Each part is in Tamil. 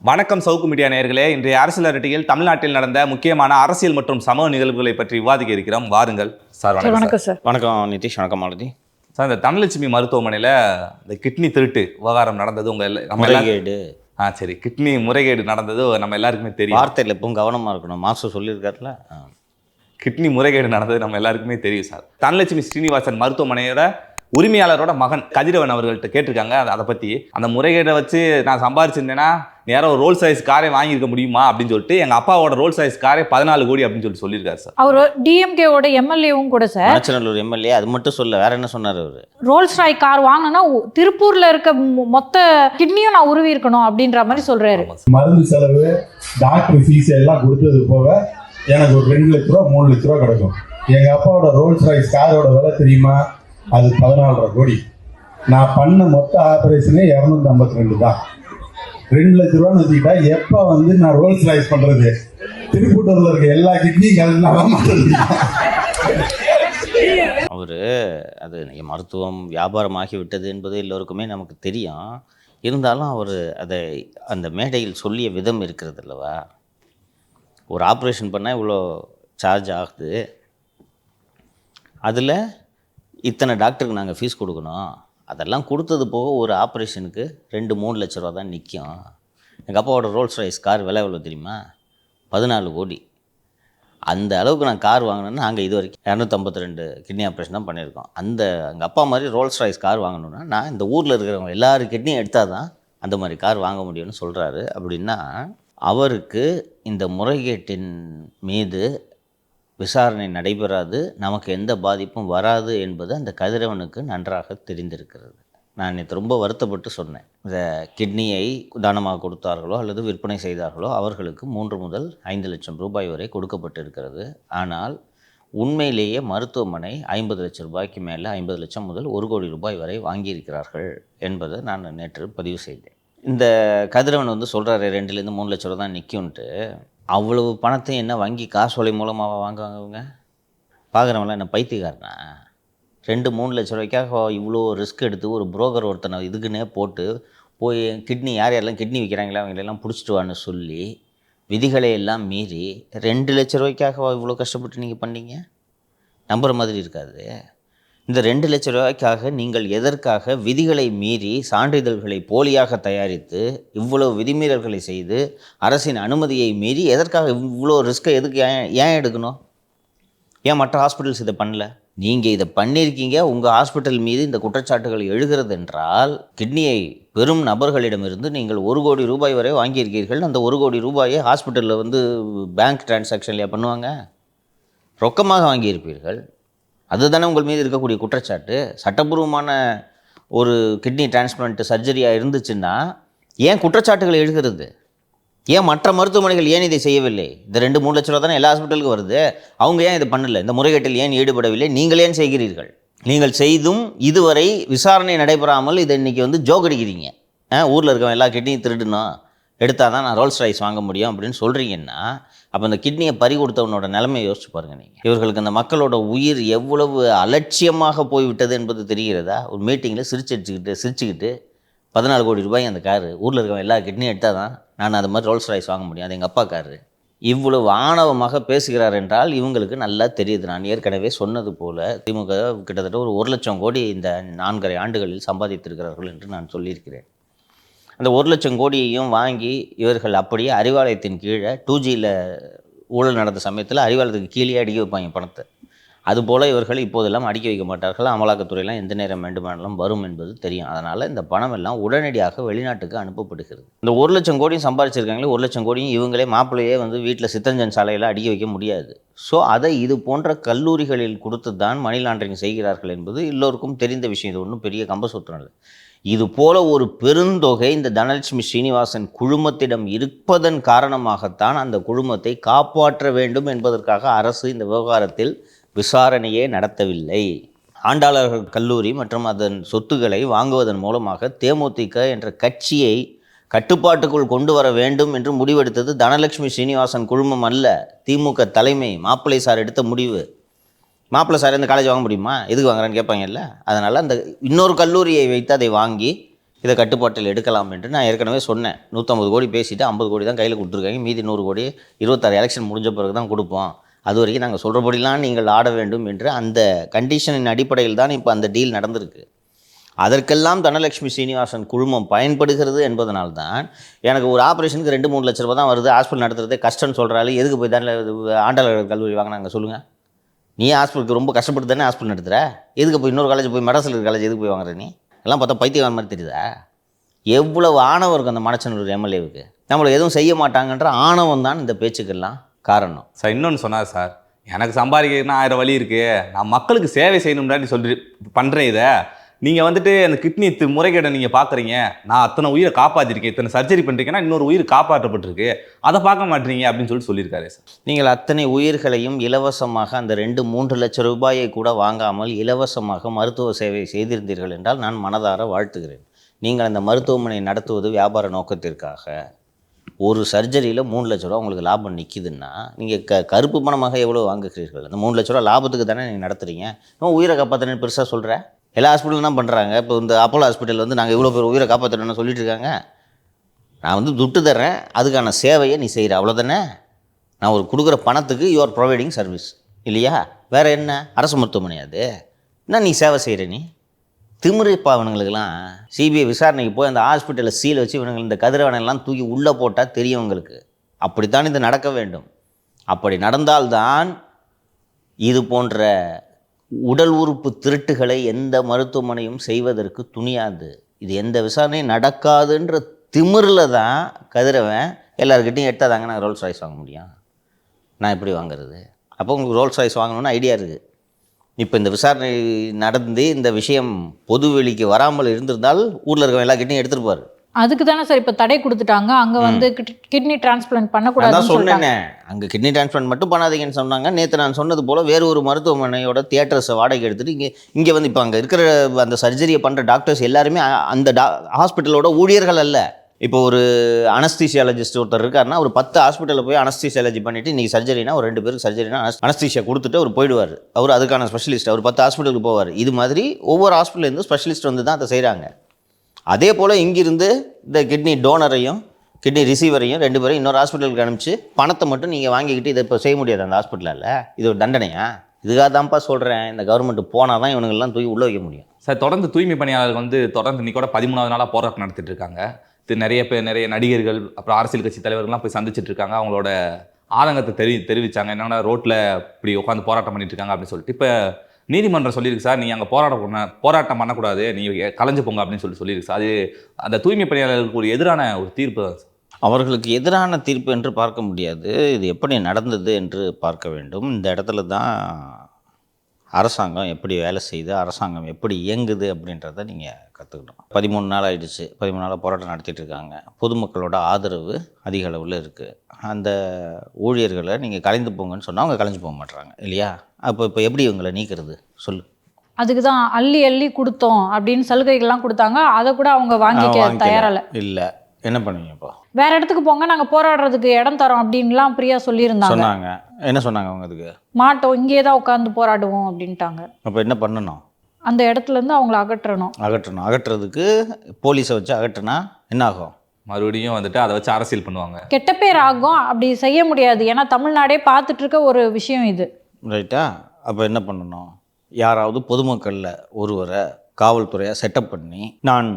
வணக்கம் சவுக்கு மீடியா நேயர்களே. இன்றைய அரசியல் அரட்டியில் தமிழ்நாட்டில் நடந்த முக்கியமான அரசியல் மற்றும் சமூக நிகழ்வுகளை பற்றி விவாதிக்க இருக்கிறோம். வாருங்கள் சார். வணக்கம் சார். வணக்கம் நிதிஷ். வணக்கம் மாலதி சார். இந்த தனலட்சுமி மருத்துவமனையில் இந்த கிட்னி திருட்டு விவகாரம் நடந்தது முறைகேடு. சரி, கிட்னி முறைகேடு நடந்தது நம்ம எல்லாருக்குமே தெரியும். வார்த்தையில் எப்பவும் கவனமாக இருக்கணும். மாஸ்டர் சொல்லியிருக்காருல, கிட்னி முறைகேடு நடந்தது நம்ம எல்லாருக்குமே தெரியும் சார். தனலட்சுமி ஸ்ரீனிவாசன் மருத்துவமனையோட உரிமையாளரோட மகன் கதிரவன் அவர்கள்ட்ட கேட்டிருக்காங்க. அதை பற்றி அந்த முறைகேடை வச்சு நான் சம்பாதிச்சிருந்தேன்னா நேரம் ஒரு ரோல்ஸ் ராய்ஸ் காரை வாங்கியிருக்க முடியுமா அப்படின்னு சொல்லிட்டு எங்கள் அப்பாவோட ரோல்ஸ் ராய்ஸ் காரே 14 கோடி அப்படின்னு சொல்லியிருக்காரு சார். அவர் டிஎம்கேவோட எம்எல்ஏவும் கூட சார். நாச்சநல்லூர் எம்எல்ஏ. அது மட்டும் சொல்ல வேற என்ன சொன்னார் அவர்? ரோல்ஸ் ராய் கார் வாங்கினா திருப்பூர்ல இருக்க மொத்த கிட்னியும் நான் உருவி இருக்கணும் அப்படின்ற மாதிரி சொல்றாரு. மருந்து செலவு, டாக்டர் ஃபீஸ் எல்லாம் கொடுத்தது போக எனக்கு ஒரு 2 லட்ச ரூபா 3 லட்ச ரூபா கிடைக்கும். எங்க அப்பாவோட ரோல்ஸ் ராய்ஸ் காரோட விலை தெரியுமா? அது 14.5 கோடி. நான் பண்ண மொத்த ஆபரேஷனே 252 தான். 2 லட்ச ரூபான்னு வச்சுக்கிட்டா எப்ப நான் ரோல்ஸ் ராய்ஸ் பண்றது? திருப்பூட்டூர்ல இருக்க எல்லா கிட்னியும் அவரு அது மருத்துவம் வியாபாரமாகி விட்டது என்பது எல்லோருக்குமே நமக்கு தெரியும். இருந்தாலும் அவர் அதை அந்த மேடையில் சொல்லிய விதம் இருக்கிறது அல்லவா? ஒரு ஆப்ரேஷன் பண்ணால் இவ்வளோ சார்ஜ் ஆகுது, அதில் இத்தனை டாக்டருக்கு நாங்கள் ஃபீஸ் கொடுக்கணும், அதெல்லாம் கொடுத்தது போக ஒரு ஆப்ரேஷனுக்கு 2-3 லட்ச ரூபா தான் நிற்கும். எங்கள் அப்பாவோட ரோல்ஸ் ராய்ஸ் கார் விலை எவ்வளோ தெரியுமா? 14 கோடி. அந்த அளவுக்கு நான் கார் வாங்கினேன்னா நாங்கள் இது வரைக்கும் 252 கிட்னி ஆப்ரேஷன் தான் பண்ணியிருக்கோம். எங்கள் அப்பா மாதிரி ரோல்ஸ் ராய்ஸ் கார் வாங்கணுன்னா நான் இந்த ஊரில் இருக்கிறவங்க எல்லாரும் கிட்னியும் எடுத்தால் தான் அந்த மாதிரி கார் வாங்க முடியும்னு சொல்கிறாரு. அப்படின்னா அவருக்கு இந்த முறைகேட்டின் மீது விசாரணை நடைபெறாது, நமக்கு எந்த பாதிப்பும் வராது என்பது அந்த கதிரவனுக்கு நன்றாக தெரிந்திருக்கிறது. நான் நேற்று ரொம்ப வருத்தப்பட்டு சொன்னேன். இந்த கிட்னியை தானமாக கொடுத்தார்களோ அல்லது விற்பனை செய்தார்களோ அவர்களுக்கு 3 முதல் 5 லட்சம் ரூபாய் வரை கொடுக்கப்பட்டிருக்கிறது. ஆனால் உண்மையிலேயே மருத்துவமனை 50 லட்சம் ரூபாய்க்கு மேலே 50 லட்சம் முதல் 1 கோடி ரூபாய் வரை வாங்கியிருக்கிறார்கள் என்பதை நான் நேற்று பதிவு செய்தேன். இந்த கதிரவன் சொல்கிறாரு 2-3 லட்ச ரூபா தான் நிற்கும்ன்ட்டு. அவ்வளவு பணத்தையும் என்ன வங்கி காசோலை மூலமாக வாங்குவாங்க? பார்க்குறவங்களாம் என்ன பைத்தியக்காரனா? 2-3 லட்ச ரூபாய்க்காக இவ்வளோ ரிஸ்க் எடுத்து ஒரு புரோக்கர் ஒருத்தனை இதுக்குன்னே போட்டு போய் கிட்னி யாரெல்லாம் கிட்னி விற்கிறாங்களோ அவங்களெல்லாம் பிடிச்சிட்டு வான்னு சொல்லி விதிகளை எல்லாம் மீறி 2 லட்ச ரூபாய்க்காக இவ்வளோ கஷ்டப்பட்டு நீங்கள் பண்ணீங்க? நம்புகிற மாதிரி இருக்காது. இந்த 2 லட்ச ரூபாய்க்காக நீங்கள் எதற்காக விதிகளை மீறி சான்றிதழ்களை போலியாக தயாரித்து இவ்வளோ விதிமீறல்களை செய்து அரசின் அனுமதியை மீறி எதற்காக இவ்வளோ ரிஸ்க்கை எதுக்கு ஏன் எடுக்கணும்? ஏன் மற்ற ஹாஸ்பிட்டல்ஸ் இதை பண்ணல? நீங்கள் இதை பண்ணியிருக்கீங்க. உங்கள் ஹாஸ்பிட்டல் மீது இந்த குற்றச்சாட்டுகள் எழுகிறது என்றால் கிட்னியை பெரும் நபர்களிடமிருந்து நீங்கள் 1 கோடி ரூபாய் வரை வாங்கியிருக்கீர்கள். அந்த 1 கோடி ரூபாயை ஹாஸ்பிட்டலில் பேங்க் டிரான்சாக்ஷன்லையா பண்ணுவாங்க? ரொக்கமாக வாங்கியிருப்பீர்கள். அதுதானே உங்கள் மீது இருக்கக்கூடிய குற்றச்சாட்டு. சட்டப்பூர்வமான ஒரு கிட்னி டிரான்ஸ்பிளான்ட் சர்ஜரியாக இருந்துச்சுன்னா ஏன் குற்றச்சாட்டுகள் எழுகிறது? ஏன் மற்ற மருத்துவமனைகள் ஏன் இதை செய்யவில்லை? இந்த 2-3 லட்ச ரூபா தானே எல்லா ஹாஸ்பிட்டலுக்கும் வருது. அவங்க ஏன் இதை பண்ணலை? இந்த முறைகேட்டில் ஏன் ஈடுபடவில்லை? நீங்கள் ஏன் செய்கிறீர்கள்? நீங்கள் செய்தும் இதுவரை விசாரணை நடைபெறாமல் இதை இன்றைக்கி ஜோக் அடிக்கிறீங்க. ஊரில் இருக்கவன் எல்லா கிட்னியும் திருடணும், எடுத்தால் தான் நான் ரோல்ஸ் ராய்ஸ் வாங்க முடியும் அப்படின்னு சொல்கிறீங்கன்னா அப்போ அந்த கிட்னியை பறி கொடுத்தவனோட நிலைமையை யோசிச்சு பாருங்கள் நீங்கள். இவர்களுக்கு அந்த மக்களோட உயிர் எவ்வளவு அலட்சியமாக போய்விட்டது என்பது தெரிகிறதா? ஒரு மீட்டிங்கில் சிரிச்சுக்கிட்டு 14 கோடி ரூபாய் அந்த காரு, ஊரில் இருக்கவன் எல்லா கிட்னியும் எடுத்தால் தான் நான் அது மாதிரி ரோல்ஸ் ராய்ஸ் வாங்க முடியும், அது எங்கள் அப்பா காரு. இவ்வளவு ஆணவமாக பேசுகிறார் என்றால் இவங்களுக்கு நல்லா தெரியுது. நான் ஏற்கனவே சொன்னது போல் திமுக கிட்டத்தட்ட ஒரு 1 லட்சம் கோடி இந்த 4.5 ஆண்டுகளில் சம்பாதித்திருக்கிறார்கள் என்று நான் சொல்லியிருக்கிறேன். அந்த 1 லட்சம் கோடியையும் வாங்கி இவர்கள் அப்படியே அறிவாலயத்தின் கீழே 2Gயில் ஊழல் நடந்த சமயத்தில் அறிவாலயத்துக்கு கீழே அடுக்கி வைப்பாங்க பணத்தை. அதுபோல் இவர்கள் இப்போதெல்லாம் அடுக்கி வைக்க மாட்டார்கள். அமலாக்கத்துறையெல்லாம் எந்த நேரம் வேண்டுமானாலும் வரும் என்பது தெரியும். அதனால் இந்த பணம் எல்லாம் உடனடியாக வெளிநாட்டுக்கு அனுப்பப்படுகிறது. இந்த 1 லட்சம் கோடியும் சம்பாதிச்சிருக்காங்களே, 1 லட்சம் கோடியும் இவங்களே மாப்பிள்ளையே வீட்டில் சித்தஞ்சன் சாலையில் அடுக்கி வைக்க முடியாது. ஸோ அதை இது போன்ற கல்லூரிகளில் கொடுத்து தான் மணி லாண்டரிங் செய்கிறார்கள் என்பது எல்லோருக்கும் தெரிந்த விஷயம். இது ஒன்றும் பெரிய கம்பசூத்திரம் இல்லை. இது போல ஒரு பெருந்தொகை இந்த தனலட்சுமி ஸ்ரீனிவாசன் குழுமத்திடம் இருப்பதன் காரணமாகத்தான் அந்த குழுமத்தை காப்பாற்ற வேண்டும் என்பதற்காக அரசு இந்த விவகாரத்தில் விசாரணையே நடத்தவில்லை. ஆண்டாளர்கள் கல்லூரி மற்றும் அதன் சொத்துக்களை வாங்குவதன் மூலமாக தேமுதிக என்ற கட்சியை கட்டுப்பாட்டுக்குள் கொண்டு வர வேண்டும் என்று முடிவெடுத்தது தனலட்சுமி ஸ்ரீனிவாசன் குழுமம் அல்ல, திமுக தலைமை மாப்பிள்ளை சார் எடுத்த முடிவு. மாப்பிள்ளை சார் இந்த காலேஜ் வாங்க முடியுமா? எதுக்கு வாங்குறான்னு கேட்பாங்கல்ல. அதனால் அந்த இன்னொரு கல்லூரியை வைத்து அதை வாங்கி இதை கட்டுப்பாட்டில் எடுக்கலாம் என்று நான் ஏற்கனவே சொன்னேன். 150 கோடி பேசிட்டு 50 கோடி தான் கையில் கொடுத்துருக்காங்க. மீதி 100 கோடி 26 எலெக்ஷன் முடிஞ்ச பிறகு தான் கொடுப்போம். அது வரைக்கும் நாங்கள் சொல்கிறபடிலாம் நீங்கள் ஆட வேண்டும் என்று அந்த கண்டிஷனின் அடிப்படையில் தான் இப்போ அந்த டீல் நடந்திருக்கு. அதற்கெல்லாம் தனலட்சுமி சீனிவாசன் குழுமம் பயன்படுகிறது என்பதனால்தான் எனக்கு ஒரு ஆப்ரேஷனுக்கு 2-3 லட்ச ரூபா தான் வருது, ஹாஸ்பிட்டல் நடத்துறதே கஷ்டம்னு சொல்கிறாள். எதுக்கு போய் தானே ஆண்டாளர் கல்லூரி வாங்கினாங்க சொல்லுங்கள்? நீ ஹாஸ்பிட்டலுக்கு ரொம்ப கஷ்டப்பட்டு தானே ஹாஸ்பிட்டல் நடத்துகிற, எதுக்கு போய் இன்னொரு காலேஜ் போய் மெட்ராஸில் இருக்கிற காலேஜ் எதுக்கு போய் வாங்குற? நீ எல்லாம் பார்த்தா பைத்தியம் மாதிரி தெரியுதா? எவ்வளவு ஆணவம் இருக்கும் அந்த மணச்சனூர் எம்எல்ஏவுக்கு. நம்மளை எதுவும் செய்ய மாட்டாங்கன்ற ஆணவம் தான் இந்த பேச்சுக்கெல்லாம் காரணம். சார் இன்னொன்று சொன்னார் சார், எனக்கு சம்பாதிக்கணும்னா 1000 வழி இருக்குது, நான் மக்களுக்கு சேவை செய்யணும்னு சொல்லி பண்ணுறேன். இதை நீங்கள் வந்துட்டு அந்த கிட்னி முறைகேடை நீங்கள் பார்க்குறீங்க, நான் அத்தனை உயிரை காப்பாற்றிருக்கேன், இத்தனை சர்ஜரி பண்ணுறீங்கன்னா இன்னொரு உயிர் காப்பாற்றப்பட்டிருக்கு, அதை பார்க்க மாட்டீங்க அப்படின்னு சொல்லியிருக்காரு சார். நீங்கள் அத்தனை உயிர்களையும் இலவசமாக அந்த 2-3 லட்சம் ரூபாயை கூட வாங்காமல் இலவசமாக மருத்துவ சேவை செய்திருந்தீர்கள் என்றால் நான் மனதார வாழ்த்துகிறேன். நீங்கள் அந்த மருத்துவமனை நடத்துவது வியாபார நோக்கத்திற்காக. ஒரு சர்ஜரியில் 3 லட்ச ரூபா உங்களுக்கு லாபம் நிற்கிதுன்னா நீங்கள் கருப்பு பணமாக எவ்வளோ வாங்குகிறீர்கள்? அந்த 3 லட்ச ரூபா லாபத்துக்கு தானே நீங்கள் நடத்துகிறீங்க. இன்னும் உயிரை காப்பாற்றணுன்னு பெருசாக சொல்கிறேன். எல்லா ஹாஸ்பிட்டலும் தான் பண்ணுறாங்க. இப்போ இந்த அப்போலோ ஹாஸ்பிட்டல் வந்து நாங்கள் இவ்வளோ பேர் உயிரை காப்பாற்றணும்னு சொல்லிட்டு இருக்காங்க. நான் வந்து துட்டு தர்றேன், அதுக்கான சேவையை நீ செய்கிற, அவ்வளோதானே. நான் ஒரு கொடுக்குற பணத்துக்கு யூ ஆர் ப்ரொவைடிங் சர்வீஸ் இல்லையா? வேறு என்ன? அரசு மருத்துவமனை அது என்ன நீ சேவை செய்கிற? நீ திமிருப்பா இவனுங்களுக்கெல்லாம். சிபிஐ விசாரணைக்கு போய் அந்த ஹாஸ்பிட்டலில் சீல் வச்சு இவனுங்க இந்த கதிரவனெல்லாம் தூக்கி உள்ளே போட்டால் தெரியும் உங்களுக்கு. அப்படித்தான் இது நடக்க வேண்டும். அப்படி நடந்தால்தான் இது போன்ற உடல் உறுப்பு திருட்டுகளை எந்த மருத்துவமனையும் செய்வதற்கு துணியாது. இது எந்த விசாரணையும் நடக்காதுன்ற திமிரில் தான் கதிரவன் எல்லாருக்கிட்டையும் எடுத்தாதாங்க நான் ரோல்ஸ் ராய்ஸ் வாங்க முடியும். நான் எப்படி வாங்குறது? அப்போ உங்களுக்கு ரோல்ஸ் ராய்ஸ் வாங்கணும்னு ஐடியா இருக்குது. இப்போ இந்த விசாரணை நடந்து இந்த விஷயம் பொதுவெளிக்கு வராமல் இருந்திருந்தால் ஊரில் இருக்க எல்லாக்கிட்டையும் எடுத்துருப்பார். அதுக்கு தானே சார் இப்போ தடை கொடுத்துட்டாங்க. அங்கே வந்து கிட்னி டிரான்ஸ்பிளான்ட் பண்ணக்கூடாதுன்னு சொன்னேனே. அங்கே கிட்னி டிரான்ஸ்பிளான்ட் மட்டும் பண்ணாதீங்கன்னு சொன்னாங்க. நேற்று நான் சொன்னது போல் வேறு ஒரு மருத்துவமனையோட தியேட்டர்ஸை வாடகை எடுத்துகிட்டு இங்கே வந்து இப்போ அங்கே இருக்கிற அந்த சர்ஜரியை பண்ணுற டாக்டர்ஸ் எல்லாருமே அந்த ஹாஸ்பிட்டலோட ஊழியர்கள் அல்ல. இப்போ ஒரு அனஸ்தீசியாலஜிஸ்ட் ஒருத்தர் இருக்காருன்னா ஒரு 10 ஹாஸ்பிட்டலில் போய் அனஸ்தீசியாலஜி பண்ணிவிட்டு இன்றைக்கி சர்ஜரினா ஒரு 2 பேருக்கு சர்ஜரினா அனஸ்தீசியா கொடுத்துட்டு அவர் போயிடுவார். அவர் அதுக்கான ஸ்பெஷலிஸ்ட், அவர் 10 ஹாஸ்பிட்டலுக்கு போவார். இது மாதிரி ஒவ்வொரு ஹாஸ்பிட்டலேருந்து ஸ்பெஷலிஸ்ட் வந்து தான் அதை செய்கிறாங்க. அதே போல் இங்கிருந்து இந்த கிட்னி டோனரையும் கிட்னி ரிசீவரையும் 2 பேரும் இன்னொரு ஹாஸ்பிட்டலுக்கு அனுப்பிச்சு பணத்தை மட்டும் நீங்கள் வாங்கிக்கிட்டு இதை இப்போ செய்ய முடியாது அந்த ஹாஸ்பிட்டலில். இது ஒரு தண்டனையா? இதுக்காக தான்ப்பா சொல்கிறேன், இந்த கவர்மெண்ட் போனால் தான் இவனுங்கெல்லாம் தூக்கி உள்ளே வைக்க முடியும். சார் தொடர்ந்து தூய்மை பணியாளர்கள் வந்து தொடர்ந்து இன்னைக்கு கூட 13வது நாளாக போராட்டம் நடத்திட்டு இருக்காங்க. நிறைய பேர், நிறைய நடிகர்கள், அப்புறம் அரசியல் கட்சி தலைவர்கள்லாம் போய் சந்திச்சுட்டு இருக்காங்க. அவங்களோட ஆதங்கத்தை தெரிவித்தாங்க. என்னன்னா ரோட்டில் இப்படி உட்காந்து போராட்டம் பண்ணிட்டு இருக்காங்க அப்படின்னு சொல்லிட்டு. இப்போ நீதிமன்றம் சொல்லியிருக்கு சார், நீங்கள் அங்கே போராட்டம் பண்ணக்கூடாது, நீங்கள் கலைஞ்சு போங்க அப்படின்னு சொல்லியிருக்கு சார். அது அந்த தூய்மை பணியாளர்களுக்கு ஒரு எதிரான ஒரு தீர்ப்பு தான் சார். அவர்களுக்கு எதிரான தீர்ப்பு என்று பார்க்க முடியாது. இது எப்படி நடந்தது என்று பார்க்க வேண்டும். இந்த இடத்துல தான் அரசாங்கம் எப்படி வேலை செய்யுது, அரசாங்கம் எப்படி இயங்குது அப்படின்றத நீங்கள் கற்றுக்கணும். 13 நாள் ஆகிடுச்சு. 13 நாளாக போராட்டம் நடத்திட்டு இருக்காங்க. பொதுமக்களோட ஆதரவு அதிக அளவில் இருக்குது. அந்த ஊழியர்களை நீங்கள் கலைந்து போங்கன்னு சொன்னால் அவங்க கலைஞ்சு போக மாட்டுறாங்க இல்லையா? இப்போ எப்படி இவங்களை நீக்கிறது சொல்லு? அதுக்கு தான் அள்ளி அள்ளி கொடுத்தோம் அப்படின்னு சலுகைகள்லாம் கொடுத்தாங்க. அதை கூட அவங்க வாங்கிக்க தயாரில்லை. இல்லை, என்ன பண்ணுவீங்க இப்போ? வேற இடத்துக்கு போங்க, நாங்கள் போராடுறதுக்கு இடம் தரோம் அப்படின்லாம் பிரியா சொல்லியிருந்தாங்க. என்ன சொன்னாங்க அவங்க? அதுக்கு மாட்டோம், இங்கே தான் உட்காந்து போராடுவோம் அப்படின்ட்டாங்க. அப்போ என்ன பண்ணணும்? அந்த இடத்துலேருந்து அவங்கள அகற்றணும். அகற்றுறதுக்கு போலீஸை வச்சு அகற்றுனா என்ன ஆகும்? மறுபடியும் வந்துட்டு அதை வச்சு அரசியல் பண்ணுவாங்க. கெட்ட பேர் ஆகும். அப்படி செய்ய முடியாது. ஏன்னா தமிழ்நாடே பார்த்துட்டு இருக்க ஒரு விஷயம் இது. ரைட்டா? அப்போ என்ன பண்ணணும்? யாராவது பொதுமக்களில் ஒருவரை காவல்துறையாக செட்டப் பண்ணி, நான்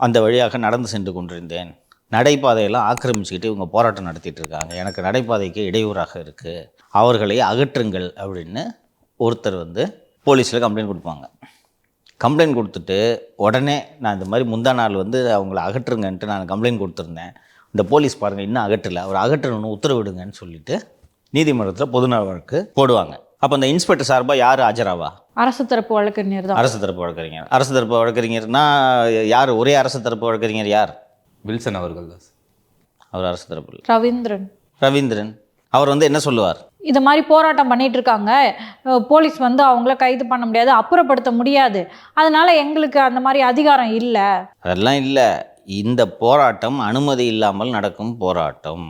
அந்த வழியாக நடந்து சென்று கொண்டிருந்தேன், நடைபாதையெல்லாம் ஆக்கிரமிச்சுக்கிட்டு இவங்க போராட்டம் நடத்திட்டு இருக்காங்க, எனக்கு நடைபாதைக்கு இடையூறாக இருக்குது, அவர்களை அகற்றுங்கள் அப்படின்னு ஒருத்தர் வந்து போலீஸில் கம்ப்ளைண்ட் கொடுப்பாங்க. கம்ப்ளைண்ட் கொடுத்துட்டு உடனே நான் இந்த மாதிரி முந்தா நாள் வந்து அவங்கள அகற்றுங்கன்ட்டு நான் கம்ப்ளைண்ட் கொடுத்துருந்தேன், இந்த போலீஸ் பாருங்கள் இன்னும் அகற்றலை, அவர் அகற்றணும்னு உத்தரவிடுங்கன்னு சொல்லிட்டு நீதிமன்றத்தில் பொதுநல வழக்கு போடுவாங்க. அப்போ அந்த இன்ஸ்பெக்டர் சார்பாக யார் ஆஜராவா? அரசு தரப்பு வழக்கறிஞர் தான். அரசு தரப்பு வழக்கறிஞர். அரசு தரப்பு வழக்கறிஞர்னா யார்? ஒரே அரசு தரப்பு வழக்கறிஞர் யார்? வில்சன் அவர்கள் தான். அவர் அரசு தரப்பு. ரவீந்திரன் அவர் வந்து என்ன சொல்லுவார்? இது மாதிரி போராட்டம் பண்ணிட்டு இருக்காங்க, போலீஸ் வந்து அவங்கள கைது பண்ண முடியாது, அப்புறப்படுத்த முடியாது, அதனால எங்களுக்கு அந்த மாதிரி அதிகாரம் இல்லை. அதெல்லாம் இல்லை. இந்த போராட்டம் அனுமதி இல்லாமல் நடக்கும் போராட்டம்.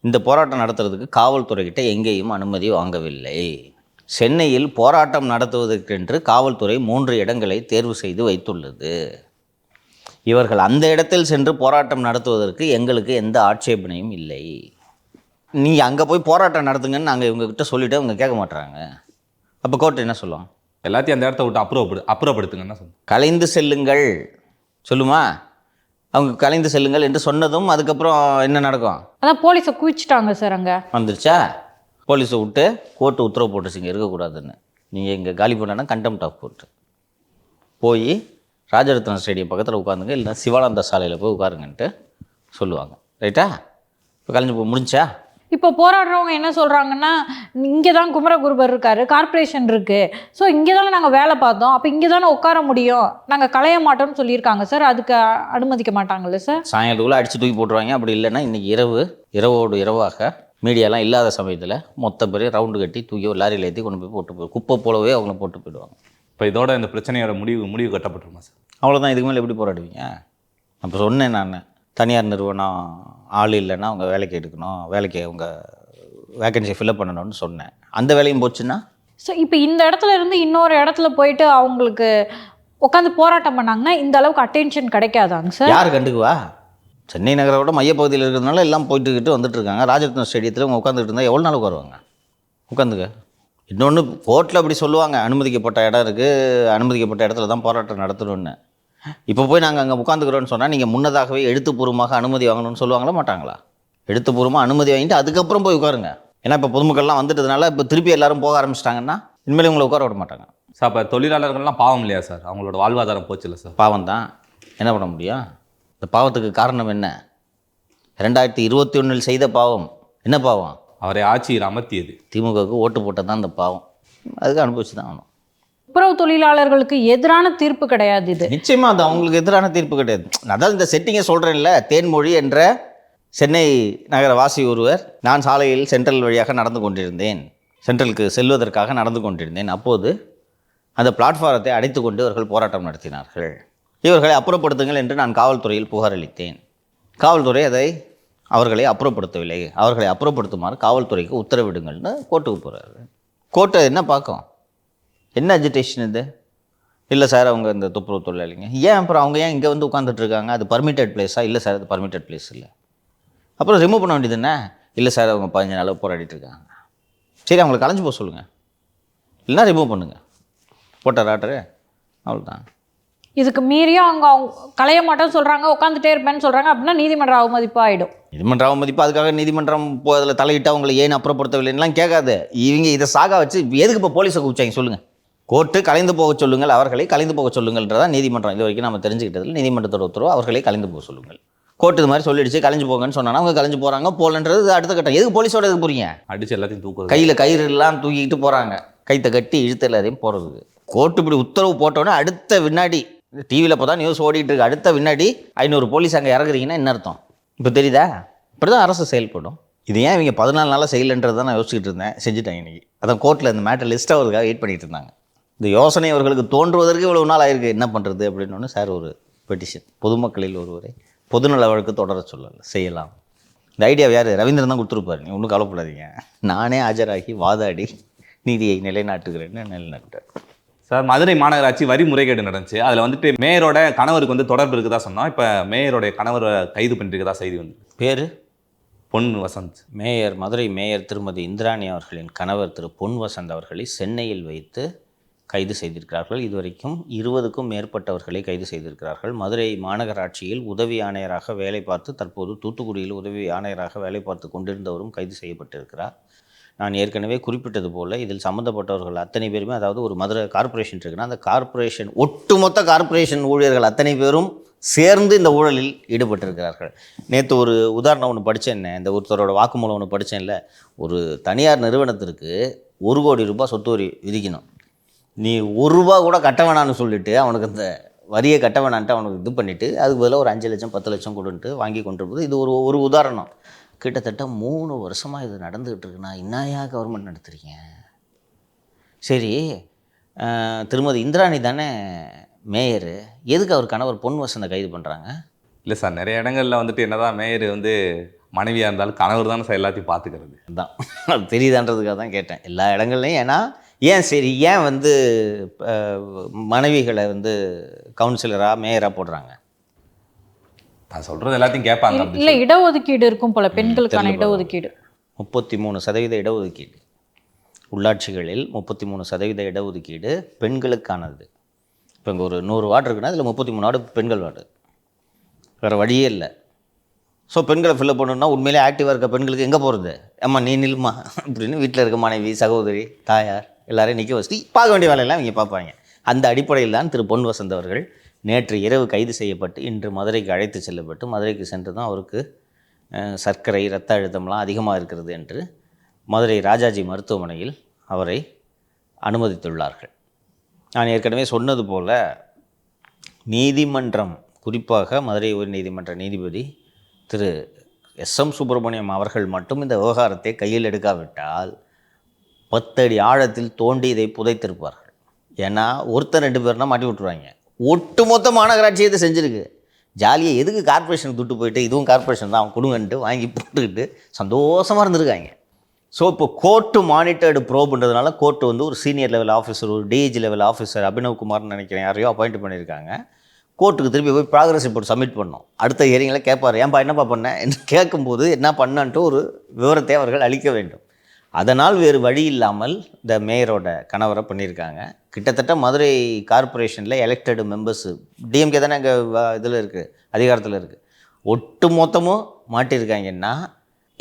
இந்த போராட்டம் நடத்துறதுக்கு காவல்துறைகிட்ட எங்கேயும் அனுமதி வாங்கவில்லை. சென்னையில் போராட்டம் நடத்துவதற்கென்று காவல்துறை 3 இடங்களை தேர்வு செய்து வைத்துள்ளது. இவர்கள் அந்த இடத்தில் சென்று போராட்டம் நடத்துவதற்கு எங்களுக்கு எந்த ஆட்சேபனையும் இல்லை. நீங்கள் அங்கே போய் போராட்டம் நடத்துங்கன்னு நாங்கள் இவங்ககிட்ட சொல்லிவிட்டு அவங்க கேட்க மாட்டுறாங்க. அப்போ கோர்ட்டு என்ன சொல்லுவோம்? எல்லாத்தையும் அந்த இடத்த விட்டு அப்புறப்படுத்துங்கன்னு சொன்னோம். கலைந்து செல்லுங்கள் சொல்லுமா? அவங்க கலைந்து செல்லுங்கள் என்று சொன்னதும் அதுக்கப்புறம் என்ன நடக்கும்? அதான் போலீஸை குவிச்சிட்டாங்க சார். அங்கே வந்துருச்சா? போலீஸை விட்டு கோர்ட்டு உத்தரவு போட்டுச்சிங்க இருக்கக்கூடாதுன்னு. நீங்கள் இங்கே காலி பண்ணனா கண்டெம்ட் ஆஃப் கோர்ட்டு. போய் ராஜரத்னம் ஸ்டேடியம் பக்கத்தில் உட்காந்துங்க, இல்லைன்னா சிவானந்த சாலையில் போய் உட்காருங்கன்ட்டு சொல்லுவாங்க. ரைட்டா? இப்போ கலைஞ்சு முடிஞ்சா? இப்போ போராடுறவங்க என்ன சொல்கிறாங்கன்னா, இங்கே தான் குமரகுருபர் இருக்கார், கார்ப்பரேஷன் இருக்குது, ஸோ இங்கே தானே நாங்கள் வேலை பார்த்தோம், அப்போ இங்கே தானே உட்கார முடியும், நாங்கள் களைய மாட்டோம்னு சொல்லியிருக்காங்க சார். அதுக்கு அனுமதிக்க மாட்டாங்கல்ல சார்? சாயங்காலத்துக்குள்ளே அடித்து தூக்கி போட்டுருவாங்க. அப்படி இல்லைன்னா இன்றைக்கி இரவோடு இரவாக மீடியாலாம் இல்லாத சமயத்தில் மொத்த பேர் ரவுண்டு கட்டி தூக்கி ஒரு லாரியில் ஏற்றி கொண்டு போய் போட்டு குப்பை போலவே அவங்கள போட்டு போயிடுவாங்க. இப்போ இதோட இந்த பிரச்சனையோட முடிவு கட்டப்பட்டுருமா சார்? அவ்வளோதான். இதுக்கு மேலே எப்படி போராடுவீங்க? அப்போ சொன்னேன் நான், தனியார் நிறுவனம் ஆள் இல்லைன்னா அவங்க வேலைக்கு எடுக்கணும், வேலைக்கு அவங்க வேக்கன்சியை ஃபில்அப் பண்ணணும்னு சொன்னேன். அந்த வேலையும் போச்சுன்னா? ஸோ இப்போ இந்த இடத்துல இருந்து இன்னொரு இடத்துல போயிட்டு அவங்களுக்கு உட்காந்து போராட்டம் பண்ணாங்கன்னா இந்த அளவுக்கு அட்டென்ஷன் கிடைக்காதாங்க சார்? யார் கண்டுக்குவா? சென்னை நகரோட மையப்பகுதியில் இருக்கிறதுனால எல்லாம் போயிட்டுக்கிட்டு வந்துட்டு இருக்காங்க. ராஜரத்னம் ஸ்டேடியத்தில் அவங்க உட்காந்துக்கிட்டு இருந்தால் எவ்வளோ நாள் உட்காருவாங்க? உட்காந்துக்க. இன்னொன்று கோர்ட்டில் அப்படி சொல்லுவாங்க, அனுமதிக்கப்பட்ட இடம் இருக்குது, அனுமதிக்கப்பட்ட இடத்துல தான் போராட்டம் நடத்தணும்னு. இப்போ போய் நாங்கள் அங்கே உட்காந்துக்கிறோன்னு சொன்னால் நீங்கள் முன்னதாகவே எழுத்துப்பூர்வமாக அனுமதி வாங்கணும்னு சொல்லுவாங்களா மாட்டாங்களா? எழுத்துப்பூர்வமாக அனுமதி வாங்கிட்டு அதுக்கப்புறம் போய் உட்காருங்க. ஏன்னா இப்போ பொதுமக்கள்லாம் வந்துட்டதுனால இப்போ திருப்பி எல்லாரும் போக ஆரம்பிச்சிட்டாங்கன்னா இனிமேல் உங்களை உட்கார விட மாட்டாங்க. சார் இப்போ தொழிலாளர்கள்லாம் பாவம் இல்லையா சார்? அவங்களோட வாழ்வாதாரம் போச்சு இல்லை சார்? பாவம் தான். என்ன பண்ண முடியும்? இந்த பாவத்துக்கு காரணம் என்ன? 2021 செய்த பாவம் என்ன பாவம்? அவரை ஆட்சியில் அமர்த்தியது. திமுகவுக்கு ஓட்டு போட்டது தான் அந்த பாவம். அதுக்கு அனுபவிச்சு தான் ஆகணும். துப்புரவு தொழிலாளர்களுக்கு எதிரான தீர்ப்பு கிடையாது இது. நிச்சயமாக அது அவங்களுக்கு எதிரான தீர்ப்பு கிடையாது. அதாவது இந்த செட்டிங்கை சொல்கிறேன்ல, தேன்மொழி என்ற சென்னை நகர வாசி ஒருவர், நான் சாலையில் சென்ட்ரல் வழியாக நடந்து கொண்டிருந்தேன், சென்ட்ரலுக்கு செல்வதற்காக நடந்து கொண்டிருந்தேன், அப்போது அந்த பிளாட்ஃபாரத்தை அடைத்து கொண்டு அவர்கள் போராட்டம் நடத்தினார்கள். இவர்களை அப்புறப்படுத்துங்கள் என்று நான் காவல்துறையில் புகார் அளித்தேன். காவல்துறை அவர்களை அப்புறப்படுத்தவில்லை. அவர்களை அப்புறப்படுத்துமாறு காவல்துறைக்கு உத்தரவிடுங்கள்னு கோர்ட்டுக்கு போகிறாரு. கோர்ட்டை என்ன பார்க்கும்? என்ன அஜிடேஷன் இது? இல்லை சார் அவங்க இந்த துப்புரவு தொழிலாளிங்க ஏன் அப்புறம் அவங்க ஏன் இங்கே வந்து உட்காந்துட்ருக்காங்க? அது பர்மிட்டட் பிளேஸா? இல்லை சார் அது பர்மிட்டட் பிளேஸ் இல்லை. அப்புறம் ரிமூவ் பண்ண வேண்டியது என்ன? இல்லை சார் அவங்க 15 நாள் போராடிட்டு இருக்காங்க. சரி அவங்களை கலைஞ்சு போக சொல்லுங்கள், இல்லைனா ரிமூவ் பண்ணுங்கள், போட்டார் ஆர்டரு, அவ்வளோதான். இதுக்கு மீறியும் அவங்க களைய மாட்டோம்னு சொல்கிறாங்க, உட்காந்துட்டே இருப்பேன்னு சொல்கிறாங்க, அப்படின்னா நீதிமன்ற அவமதிப்பு ஆகிடும். நீதிமன்ற அவமதிப்பு. அதுக்காக நீதிமன்றம் அதில் தலையிட்டு அவங்களை ஏன் அப்புறப்படுத்தவில்லைன்னுலாம் கேட்காது. இவங்க இதை சாகா வச்சு எதுக்கு இப்போ போலீஸை கூப்பிச்சாங்க சொல்லுங்கள்? கோர்ட்டு கலைந்து போக சொல்லுங்கள், அவர்களை கலைந்து போக சொல்லுங்கள்ன்றதான் நீதிமன்றம். இது வரைக்கும் நம்ம தெரிஞ்சுக்கிட்டதில் நீதிமன்றத்தோட உத்தரவு அவர்களை கலைந்து போக சொல்லுங்கள். கோர்ட்டு இது மாதிரி சொல்லிடுச்சு, கலைஞ்சு போங்கன்னு சொன்னாங்கன்னா அவங்க கலைஞ்சு போகிறாங்க. போகலன்றது அடுத்த கட்டம். எதுக்கு போலீஸோட எதுக்கு போகிறீங்க? அடிச்சு எல்லாத்தையும் தூக்குறது, கையில் கயிறு எல்லாம் தூக்கிக்கிட்டு போகிறாங்க, கைத்தை கட்டி இழுத்து எல்லாத்தையும் போகிறதுக்கு. கோர்ட்டு இப்படி உத்தரவு போட்டோன்னே அடுத்த வினாடி டிவியில் இப்போ தான் நியூஸ் ஓடிட்டு இருக்கு, அடுத்த வினாடி 500 போலீஸ் அங்கே இறங்குறீங்கன்னா என்ன அர்த்தம்? இப்போ தெரியுதா? இப்படி தான் அரசு செயல்படும். இது ஏன் இவங்க 14 நாளாக செய்யலைன்றது தான் நான் யோசிச்சுட்டு இருந்தேன். செஞ்சுட்டாங்க இன்றைக்கி. அதான் கோர்ட்டில் இந்த மேட்டர் லிஸ்ட்டாக அவருக்காக வெயிட் பண்ணிட்டு இருந்தாங்க. இந்த யோசனை அவர்களுக்கு தோன்றுவதற்கு இவ்வளவு நாள் ஆயிருக்கு, என்ன பண்ணுறது அப்படின்னு சார் ஒரு பெட்டிஷன், பொதுமக்களில் ஒருவரை பொதுநல வழக்கு தொடர சொல்லலை, செய்யலாம். இந்த ஐடியா யார்? ரவீந்திரன் தான் கொடுத்துருப்பாரு. நீ ஒன்றும் கவலைப்படாதீங்க, நானே ஆஜராகி வாதாடி நீதியை நிலைநாட்டுகிறேன்னு நிலைநாட்டார். சார் மதுரை மாநகராட்சி வரி முறைகேடு நடந்துச்சு. அதில் வந்துட்டு மேயரோட கணவருக்கு வந்து தொடர்பு இருக்குதா சொன்னோம். இப்போ மேயரோடைய கணவரை கைது பண்ணிருக்கதா செய்தி வந்து. பேர் பொன் வசந்த். மேயர், மதுரை மேயர் திருமதி இந்திராணி அவர்களின் கணவர் திரு பொன் வசந்த் அவர்களை சென்னையில் வைத்து கைது செய்திருக்கிறார்கள். இதுவரைக்கும் 20க்கும் மேற்பட்டவர்களை கைது செய்திருக்கிறார்கள். மதுரை மாநகராட்சியில் உதவி ஆணையராக வேலை பார்த்து தற்போது தூத்துக்குடியில் உதவி ஆணையராக வேலை பார்த்து கொண்டிருந்தவரும் கைது செய்யப்பட்டிருக்கிறார். நான் ஏற்கனவே குறிப்பிட்டது போல் இதில் சம்மந்தப்பட்டவர்கள் அத்தனை பேருமே, அதாவது ஒரு மதுரை கார்ப்பரேஷன் இருக்குன்னா அந்த கார்ப்பரேஷன் ஒட்டுமொத்த கார்ப்பரேஷன் ஊழியர்கள் அத்தனை பேரும் சேர்ந்து இந்த ஊழலில் ஈடுபட்டிருக்கிறார்கள். நேற்று ஒரு உதாரணம் ஒன்று படித்தேன், இந்த ஒருத்தரோட வாக்குமூலம் ஒன்று படித்தேன்ல. ஒரு தனியார் நிறுவனத்திற்கு 1 கோடி ரூபாய் சொத்து வரி விதிக்கணும். நீ 1 ரூபா கூட கட்ட வேணான்னு சொல்லிவிட்டு அவனுக்கு அந்த வரியை கட்ட வேணான்ட்டு அவனுக்கு இது பண்ணிவிட்டு அதுக்கு பதிலாக ஒரு 5 லட்சம் 10 லட்சம் கொடுன்ட்டு வாங்கி கொண்டிருப்பது. இது ஒரு உதாரணம். கிட்டத்தட்ட 3 வருஷமாக இது நடந்துக்கிட்டு இருக்குன்னா என்னையா கவர்மெண்ட் நடத்துறீங்க? சரி, திருமதி இந்திராணி தானே மேயர், எதுக்கு அவர் கணவர் பொன் வசந்தை கைது பண்ணுறாங்க? இல்லை சார், நிறைய இடங்களில் வந்துட்டு என்னதான் மேயர் வந்து மனைவியாக இருந்தாலும் கணவர் தானே சார் எல்லாத்தையும் பார்த்துக்கிறது. அதுதான் அது தெரியுதான்றதுக்காக தான் கேட்டேன். எல்லா இடங்கள்லையும் ஏன்னா ஏன் வந்து மனைவிகளை வந்து கவுன்சிலராக மேயராக போடுறாங்க? நான் சொல்றது எல்லாத்தையும் கேட்பாங்க அப்படி இல்ல இடஒதுக்கீடு இருக்கும் போல, பெண்களுக்கான தெரியல. இடஒதுக்கீடு 33% இடஒதுக்கீடு, உள்ளாட்சிகளில் 33% இடஒதுக்கீடு பெண்களுக்கானது. இப்போ இங்கே ஒரு 100 வார்டு இருக்குன்னா அதில் 33 வார்டு பெண்கள் வார்டு, வேறு வழியே இல்லை. ஸோ பெண்களை ஃபில்லப் பண்ணணும்னா உண்மையிலே ஆக்டிவாக இருக்க பெண்களுக்கு எங்கே போகிறது? அம்மா நீ நில்லுமா அப்படின்னு வீட்டில் இருக்க மனைவி, சகோதரி, தாயார் எல்லாரையும் நிற்க வச்சுட்டு பார்க்க வேண்டிய வேலையெல்லாம் இவங்க பார்ப்பாங்க. அந்த அடிப்படையில் தான் திரு பொன் வசந்த் அவர்கள் நேற்று இரவு கைது செய்யப்பட்டு இன்று மதுரைக்கு அழைத்து செல்லப்பட்டு மதுரைக்கு சென்று தான் அவருக்கு சர்க்கரை இரத்த அழுத்தம்லாம் அதிகமாக இருக்கிறது என்று மதுரை ராஜாஜி மருத்துவமனையில் அவரை அனுமதித்துள்ளார்கள். நான் ஏற்கனவே சொன்னது போல் நீதிமன்றம், குறிப்பாக மதுரை உயர்நீதிமன்ற நீதிபதி திரு எஸ்.எம். சுப்பிரமணியம் அவர்கள் மட்டும் இந்த விவகாரத்தை கையில் எடுக்காவிட்டால் 10 அடி ஆழத்தில் தோண்டி இதை புதைத்திருப்பார்கள். ஏன்னா ஒருத்தர் 2 பேர்னா மாட்டி விட்டுருவாங்க. ஒட்டுமொத்த மாநகராட்சியை இதை செஞ்சுருக்கு. ஜாலியாக எதுக்கு கார்ப்பரேஷனுக்கு துட்டு போயிட்டு இதுவும் கார்ப்பரேஷன் தான் அவன் கொடுங்கன்ட்டு வாங்கி போட்டுக்கிட்டு சந்தோஷமாக இருந்திருக்காங்க. ஸோ இப்போ கோர்ட்டு மானிட்டர்டு ப்ரோப்ன்றதுனால கோர்ட்டு வந்து ஒரு சீனியர் லெவல் ஆஃபீஸர், ஒரு டிஐஜி லெவல் ஆஃபீஸர் அபினவ் குமார்னு நினைக்கிறேன் யாரையோ அப்பாயிண்ட் பண்ணியிருக்காங்க. கோர்ட்டுக்கு திருப்பி போய் ப்ராக்ரஸ் ரிப்போர்ட் சப்மிட் பண்ணோம். அடுத்த ஹியரிங்கில் கேட்பார், ஏன்பா என்னப்பா பண்ண என்று கேட்கும்போது என்ன பண்ணான்ட்டு ஒரு விவரத்தை அவர்கள் அளிக்க வேண்டும். அதனால் வேறு வழி இல்லாமல் இந்த மேயரோட கணவரை பண்ணியிருக்காங்க. கிட்டத்தட்ட மதுரை கார்ப்பரேஷனில் எலெக்டட் மெம்பர்ஸு டிஎம்கே தானே அங்கே இதில் இருக்குது, அதிகாரத்தில் இருக்குது, ஒட்டு மொத்தமும் மாட்டியிருக்காங்கன்னா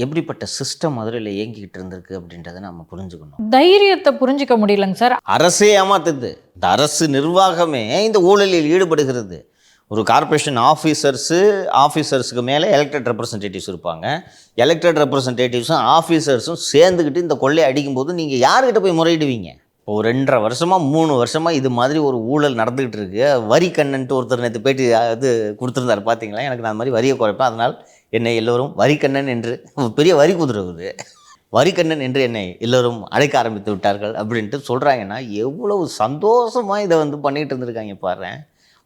எப்படிப்பட்ட சிஸ்டம் மதுரையில் இயங்கிக்கிட்டு இருந்திருக்கு அப்படின்றத நம்ம புரிஞ்சுக்கணும். தைரியத்தை புரிஞ்சுக்க முடியலங்க சார். அரசே ஏமாத்துது. இந்த அரசு நிர்வாகமே இந்த ஊழலில் ஈடுபடுகிறது. ஒரு கார்ப்பரேஷன் ஆஃபீஸர்ஸுக்கு மேலே எலெக்டட் ரெப்ரசன்டேட்டிவ்ஸ் இருப்பாங்க. எலெக்டட் ரெப்ரசன்டேட்டிவ்ஸும் ஆஃபீஸர்ஸும் சேர்ந்துக்கிட்டு இந்த கொள்ளையை அடிக்கும்போது நீங்கள் யார்கிட்ட போய் முறையிடுவீங்க? இப்போ 2.5 வருஷமாக 3 வருஷமாக இது மாதிரி ஒரு ஊழல் நடந்துக்கிட்டு இருக்கு. வரி கண்ணன்ட்டு ஒருத்தர் நேற்று பேட்டி இது கொடுத்துருந்தாரு பார்த்தீங்களா? எனக்கு நான் அந்த மாதிரி வரியை குறைப்பேன், அதனால் என்னை எல்லோரும் வரிக்கண்ணன் என்று, பெரிய வரி குதிரவுது, வரிக்கண்ணன் என்று என்னை எல்லோரும் அழைக்க ஆரம்பித்து விட்டார்கள் அப்படின்ட்டு சொல்கிறாங்கன்னா எவ்வளவு சந்தோஷமாக இதை வந்து பண்ணிகிட்டு இருந்திருக்காங்க பாரு.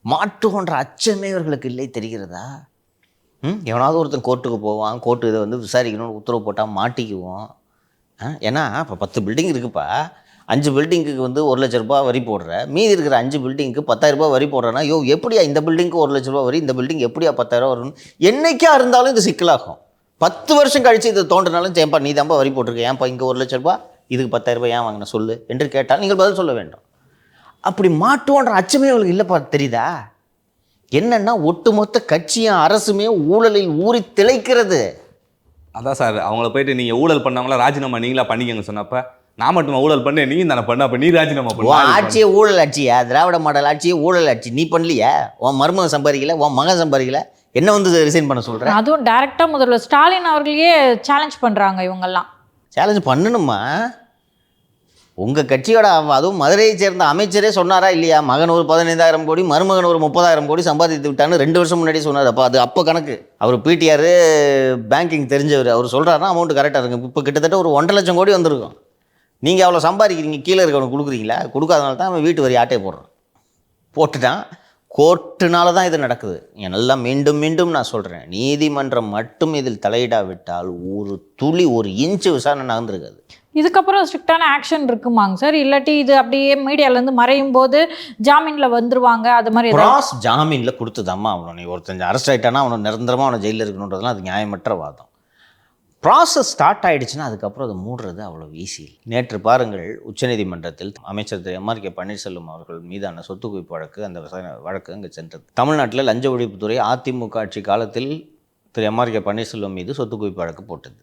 மாட்டுகொன்ற அச்சமே இவர்களுக்கு இல்லை தெரிகிறதா? எவனாவது ஒருத்தன் கோர்ட்டுக்கு போவான், கோர்ட்டு இதை வந்து விசாரிக்கணும்னு உத்தரவு போட்டால் மாட்டிக்குவோம். ஏன்னா இப்போ 10 பில்டிங் இருக்குப்பா, 5 பில்டிங்குக்கு வந்து 1 லட்ச ரூபா வரி போடுற, மீதி இருக்கிற 5 பில்டிங்க்கு 10,000 ரூபாய் வரி போடுறேன்னா எப்படியா இந்த பில்டிங்க்கு 1 லட்ச ரூபா வரி, இந்த பில்டிங் எப்படியா 10,000 ரூபா வரும்னு என்றைக்கா இருந்தாலும் இது சிக்கலாகும். 10 வருஷம் கழித்து இது தோன்றினாலும் ஏன்பா நீ தான்ப்பா வரி போட்டிருக்க, ஏன்ப்பா இங்கே 1 லட்ச ரூபா இதுக்கு 10,000 ரூபாய் ஏன் வாங்கின சொல்லு என்று கேட்டால் நீங்கள் பதில் சொல்ல வேண்டும். அப்படி மாட்டுவோன்ற அச்சமே அவங்களுக்கு இல்லைப்பா. தெரியுதா என்னென்னா ஒட்டுமொத்த கட்சியும் அரசுமே ஊழலில் ஊறி திளைக்கிறது. அதான் சார், அவங்கள போயிட்டு நீங்கள் ஊழல் பண்ணவங்கள ராஜினாமா நீங்களா பண்ணிக்கங்க சொன்னப்ப நான் மட்டும் ஊழல் பண்ண நீ தானே பண்ண, அப்போ நீ ராஜினாமா பண்ண. ஆட்சியே ஊழல் ஆட்சியா? திராவிட மாடல் ஆட்சியே ஊழல் ஆட்சி. நீ பண்ணலையா? உன் மருமகன் சம்பாதிக்கல, உன் மகன் சம்பாதிக்கல, என்ன வந்து ரிசைன் பண்ண சொல்கிறேன்? அதுவும் டைரக்டா முதல்வர் ஸ்டாலின் அவர்களையே சேலஞ்ச் பண்றாங்க இவங்கெல்லாம். சேலஞ்ச் பண்ணணுமா? உங்கள் கட்சியோட அதுவும் மதுரையை சேர்ந்த அமைச்சரே சொன்னாரா இல்லையா? மகன் ஒரு 15,000 கோடி, மருமகன் ஒரு 30,000 கோடி சம்பாதித்து விட்டான்னு 2 வருஷம் முன்னாடி சொன்னார். அப்போ அது அப்போ கணக்கு. அவர் பிடிஆர் பேங்கிங் தெரிஞ்சவர், அவர் சொல்கிறாருன்னா அமௌண்ட் கரெக்டாக இருக்குது. இப்போ கிட்டத்தட்ட ஒரு 1.5 லட்சம் கோடி வந்திருக்கும். நீங்கள் அவ்வளோ சம்பாதிக்கிறீங்க, கீழே இருக்கவனுக்கு கொடுக்குறீங்களா? கொடுக்காதனால தான் அவன் வீட்டு வரி ஆட்டையை போட்டுட்டான். கோர்ட்டுனால தான் இது நடக்குது. நல்லா மீண்டும் மீண்டும் நான் சொல்கிறேன், நீதிமன்றம் மட்டும் இதில் தலையிடாவிட்டால் ஒரு துளி, ஒரு இன்ச்சு விசாரணை நடந்திருக்காது. இதுக்கப்புறம் ஸ்ட்ரிக்டான ஆக்ஷன் இருக்குமாங்க சார்? இல்லாட்டி இது அப்படியே மீடியாலேருந்து மறையும் போது ஜாமீனில் வந்துருவாங்க அது மாதிரி? கிராஸ் ஜாமீனில் கொடுத்துதாம்மா அவனை. நீ ஒருத்தன் அரெஸ்ட் ஆகிட்டானா அவனை நிரந்தரமாக அவனை ஜெயிலில் இருக்கணுன்றதுலாம் அது நியாயமற்ற வாதம். ப்ராசஸ் ஸ்டார்ட் ஆகிடுச்சுன்னா அதுக்கப்புறம் அதை மூடுறது அவ்வளோ ஈஸி. நேற்று பாருங்கள், உச்சநீதிமன்றத்தில் அமைச்சர் திரு எம்.ஆர்.கே. பன்னீர்செல்வம் அவர்கள் மீதான சொத்து குவிப்பு வழக்கு, அந்த வழக்கு அங்கே சென்றது. தமிழ்நாட்டில் லஞ்ச ஒழிப்புத்துறை அதிமுக ஆட்சி காலத்தில் திரு எம்.ஆர்.கே. பன்னீர்செல்வம் மீது சொத்து குவிப்பு வழக்கு போட்டது.